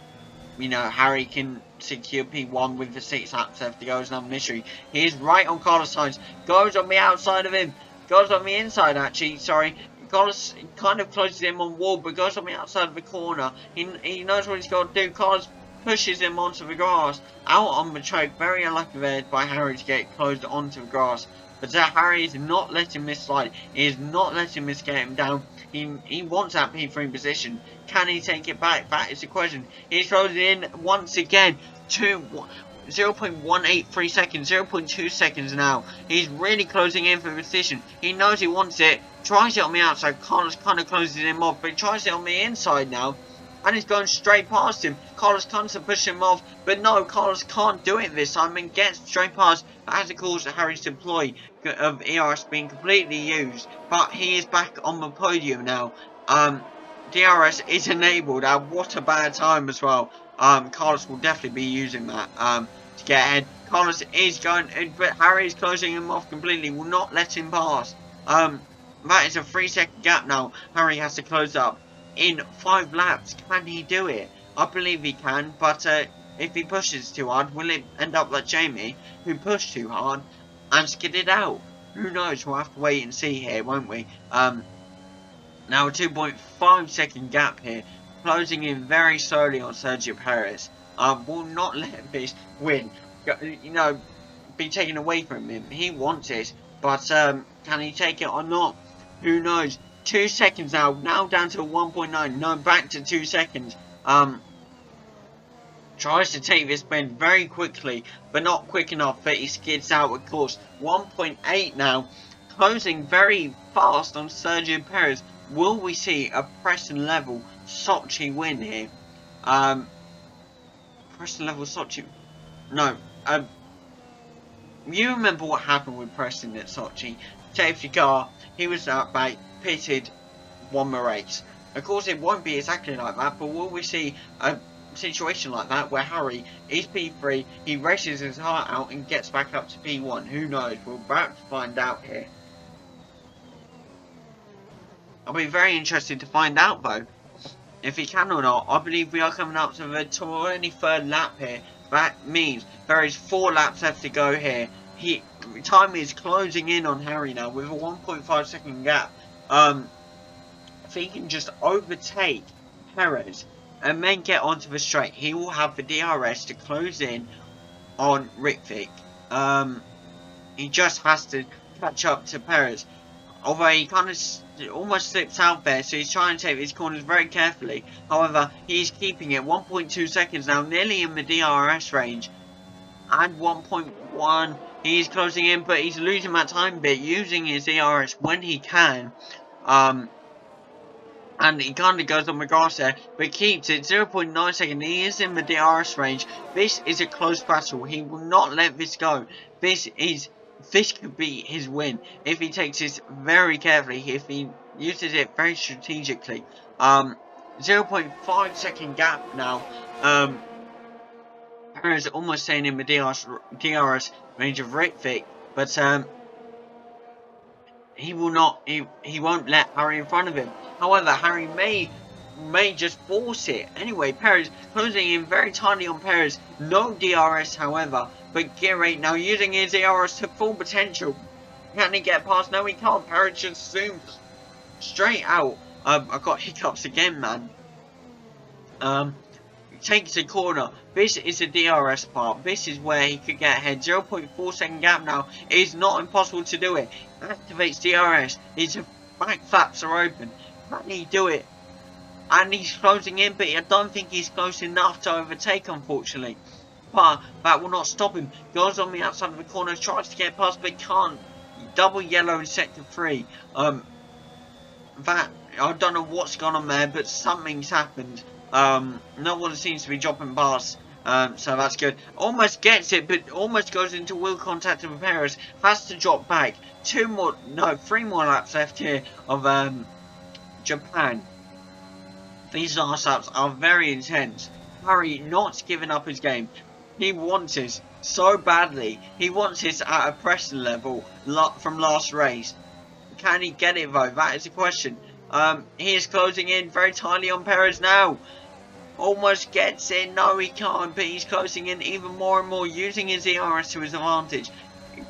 Harry can secure P1 with the 6 laps left to go is another mystery. He is right on Carlos Sainz. Goes on the outside of him. Goes on the inside, actually. Sorry. Carlos kind of closes him on wall, but goes on the outside of the corner. He knows what he's got to do. Carlos pushes him onto the grass. Out on the track. Very unlucky there by Harry to get closed onto the grass. But Harry is not letting this slide. He is not letting this get him down. He wants that P3 position. Can he take it back? That is the question. He's closing in once again to 0.183 seconds, 0.2 seconds now. He's really closing in for the position. He knows he wants it. Tries it on the outside. Carlos kind of closes him off, but he tries it on the inside now. And he's going straight past him. Carlos comes to push him off, but no, Carlos can't do it this time and gets straight past. That has caused Harry's deploy of ERS being completely used, but he is back on the podium now. DRS is enabled. What a bad time as well. Carlos will definitely be using that to get ahead. Carlos is going, but Harry is closing him off completely. Will not let him pass. That is a 3-second gap now. Harry has to close up in 5 laps. Can he do it? I believe he can, but if he pushes too hard, will it end up like Jamie, who pushed too hard and skidded out. Who knows? We'll have to wait and see here, won't we? Now a 2.5 second gap here, closing in very slowly on Sergio Perez. Will not let this win, be taken away from him. He wants it, but can he take it or not? Who knows? 2 seconds now down to 1.9. No, back to 2 seconds. Tries to take this win very quickly, but not quick enough, but he skids out, of course. 1.8 now, closing very fast on Sergio Perez. Will we see a Preston level Sochi win here? Preston level Sochi? No. You remember what happened with Preston at Sochi? Safety car, he was out back, pitted, won the race. Of course, it won't be exactly like that, but will we see a situation like that where Harry is P3, he races his heart out and gets back up to P1? Who knows? We're about to find out here. I'll be very interested to find out though, if he can or not. I believe we are coming up to the 23rd lap here. That means there is 4 laps left to go here. Time is closing in on Harry now with a 1.5 second gap. If he can just overtake Perez and then get onto the straight, he will have the DRS to close in on Ritvic. He just has to catch up to Perez. Although he kind of almost slips out there, so he's trying to take these corners very carefully. However, he's keeping it 1.2 seconds now, nearly in the DRS range. And 1.1, he's closing in, but he's losing that time bit, using his DRS when he can. And he kind of goes on the grass there, but keeps it 0.9 seconds. He is in the DRS range. This is a close battle. He will not let this go. This could be his win if he takes this very carefully, if he uses it very strategically. 0.5 second gap now. Perez almost staying in the DRS range of Ritvic, but he will not. He won't let Harry in front of him. However, Harry may just force it. Anyway, Perez closing in very tightly on Perez. No DRS, however. But Gear 8 now using his DRS to full potential. Can he get past? No, he can't. Perez just zooms straight out. I've got hiccups again, man. Takes a corner. This is the DRS part. This is where he could get ahead. 0.4 second gap now. It is not impossible to do it. Activates DRS. His back flaps are open. Can he do it? And he's closing in, but I don't think he's close enough to overtake, unfortunately. But that will not stop him. Goes on the outside of the corner, tries to get past, but can't. Double yellow in sector 3. That, I don't know what's gone on there, but something's happened. No one seems to be dropping past. So that's good. Almost gets it, but almost goes into wheel contact with Perez. Has to drop back. 3 more laps left here of Japan. These last laps are very intense. Harry not giving up his game. He wants this so badly. He wants this at a Preston level from last race. Can he get it though? That is the question. He is closing in very tightly on Perez now. Almost gets in. No, he can't. But he's closing in even more and more, using his ERS to his advantage.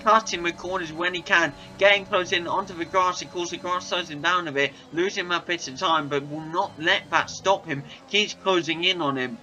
Cutting the corners when he can, getting close in onto the grass. Of course, the grass slows him down a bit, losing a bit of time, but will not let that stop him. Keeps closing in on him.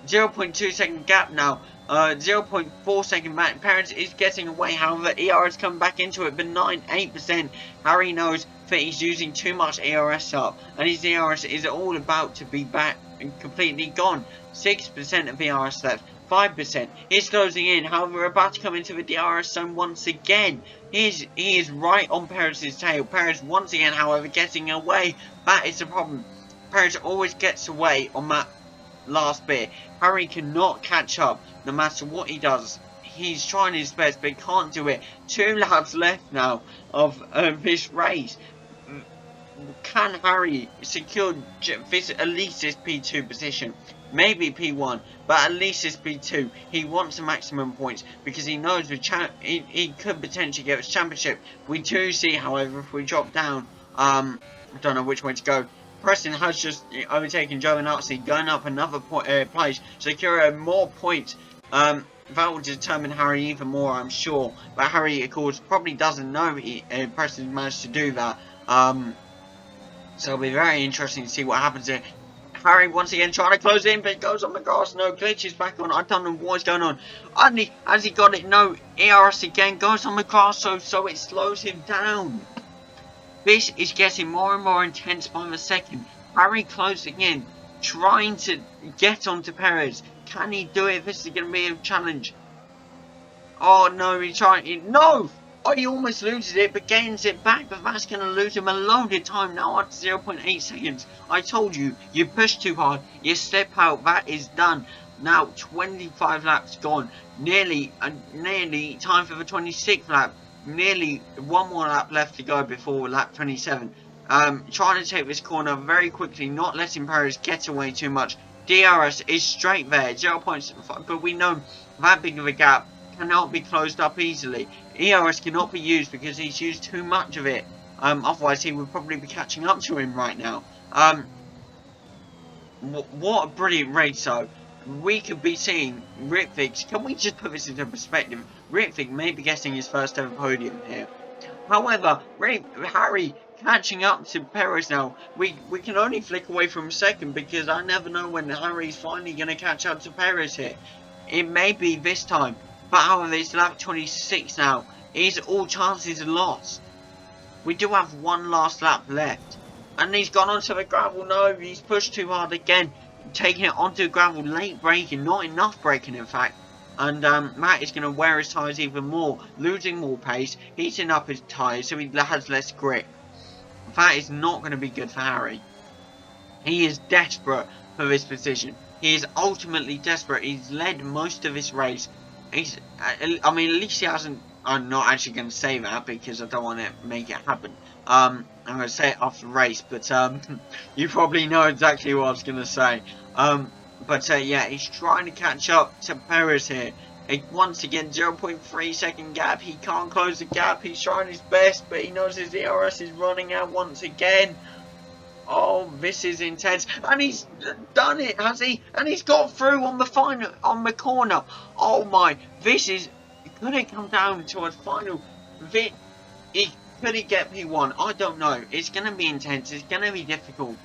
0.2 second gap now. 0.4 second back. Perez is getting away. However, ERS come back into it, but 8%. Harry knows that he's using too much ERS up, and his ERS is all about to be back and completely gone. 6% of ERS left. 5%. He's closing in. However, we're about to come into the DRS zone once again. He is right on Perez's tail. Perez once again, however, getting away. That is the problem. Perez always gets away on that last bit. Harry cannot catch up no matter what he does. He's trying his best, but can't do it. 2 laps left now of this race. Can Harry secure this, at least this P2 position? Maybe P1, but at least this P2. He wants the maximum points because he knows he could potentially get his championship. We do see, however, if we drop down, I don't know which way to go. Preston has just overtaken Joe and Artsy, going up another place, securing more points. that will determine Harry even more, I'm sure. But Harry, of course, probably doesn't know Preston managed to do that. So it'll be very interesting to see what happens here. Harry once again trying to close in, but it goes on the grass. No, glitches back on. I don't know what's going on. And has he got it? No, ERS again goes on the grass, so it slows him down. This is getting more and more intense by the second. Harry closing in, trying to get onto Perez. Can he do it? This is going to be a challenge. Oh no, he's trying. No! Oh, he almost loses it, but gains it back. But that's going to lose him a load of time now at 0.8 seconds. I told you, you push too hard, you step out, that is done. Now 25 laps gone. Nearly time for the 26th lap. Nearly one more lap left to go before lap 27. Trying to take this corner very quickly, not letting Perez get away too much. DRS is straight there, 0.5, but we know that big of a gap cannot be closed up easily. ERS cannot be used because he's used too much of it. Otherwise he would probably be catching up to him right now. What a brilliant race though. We could be seeing Ritvik's, can we just put this into perspective? Ritvik may be getting his first ever podium here. However, Harry catching up to Perez now. We can only flick away from second because I never know when Harry's finally going to catch up to Perez here. It may be this time. But however, it's lap 26 now. All chances are lost. We do have one last lap left. And he's gone onto the gravel. No, he's pushed too hard again. Taking it onto gravel. Late braking. Not enough braking, in fact. And Matt is going to wear his tyres even more. Losing more pace. Heating up his tyres so he has less grip. That is not going to be good for Harry. He is desperate for this position. He is ultimately desperate. He's led most of this race. I mean, at least he hasn't. I'm not actually going to say that because I don't want to make it happen. I'm going to say it after the race, but you probably know exactly what I was going to say. Yeah, he's trying to catch up to Perez here. Once again, 0.3 second gap. He can't close the gap. He's trying his best, but he knows his ERS is running out once again. Oh, this is intense, and he's done it, has he? And he's got through on the corner. Oh my, this is, could it come down to a final? Could he get P1? I don't know. It's going to be intense. It's going to be difficult.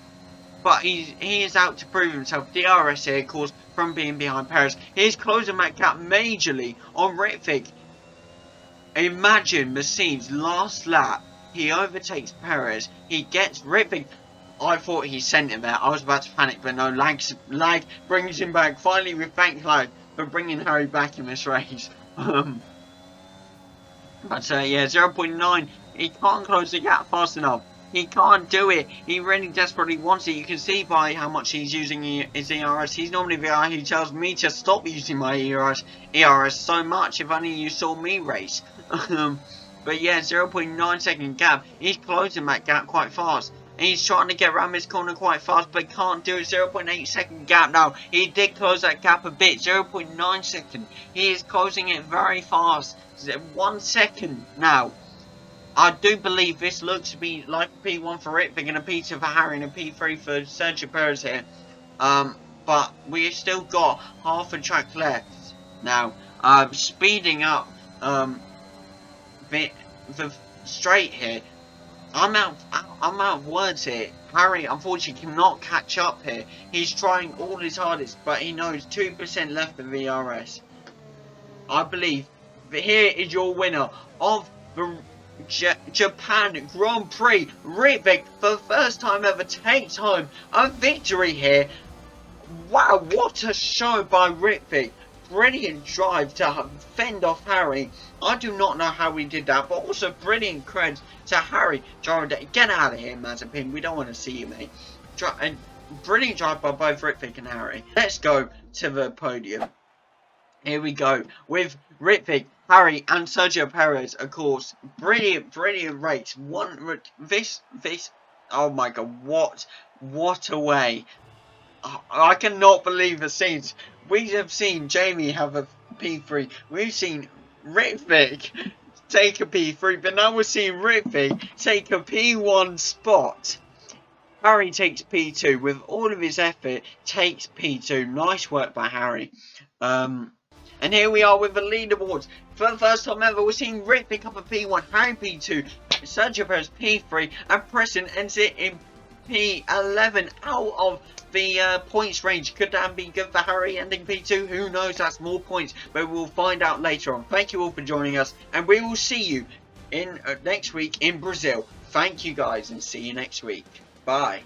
But he is out to prove himself. DRS here, of course, from being behind Perez. He's closing that gap majorly on Ritvik. Imagine the scenes. Last lap, he overtakes Perez. He gets Ritvik. I thought he sent him there. I was about to panic, but no, lag brings him back. Finally, we thank lag for bringing Harry back in this race. Yeah, 0.9. He can't close the gap fast enough. He can't do it. He really desperately wants it. You can see by how much he's using his ERS. He's normally the guy who tells me to stop using my ERS so much. If only you saw me race. But yeah, 0.9 second gap. He's closing that gap quite fast. And he's trying to get around this corner quite fast, but can't do it. 0.8 second gap now. He did close that gap a bit. 0.9 second. He is closing it very fast. 1 second now. I do believe this looks to be like a P1 for Ritvik and a P2 for Harry and a P3 for Sergio Perez here. But we've still got half a track left now. Speeding up the straight here. I'm out of words here. Harry unfortunately cannot catch up here. He's trying all his hardest, but he knows 2% left of the ERS. I believe that here is your winner of the Japan Grand Prix. Ritvik, for the first time ever, takes home a victory here. Wow, what a show by Ritvik. Brilliant drive to fend off Harry. I do not know how we did that, but also brilliant credit to Harry. Get out of here, Mazepin. We don't want to see you, mate. Brilliant drive by both Ritvik and Harry. Let's go to the podium. Here we go with Ritvik, Harry, and Sergio Perez, of course. Brilliant race. Oh my god, what a way. I cannot believe the scenes. We have seen Jamie have a P3. We've seen Ritvik take a P3, but now we're seeing Ritvik take a P1 spot. Harry takes P2 with all of his effort. Takes P2. Nice work by Harry. And here we are with the leaderboards. For the first time ever, we're seeing Rick pick up a P1, Harry P2, Sergio Perez P3, and Preston ends it in P11 out of the points range. Could that be good for Harry ending P2? Who knows? That's more points, but we'll find out later on. Thank you all for joining us, and we will see you in next week in Brazil. Thank you guys, and see you next week. Bye.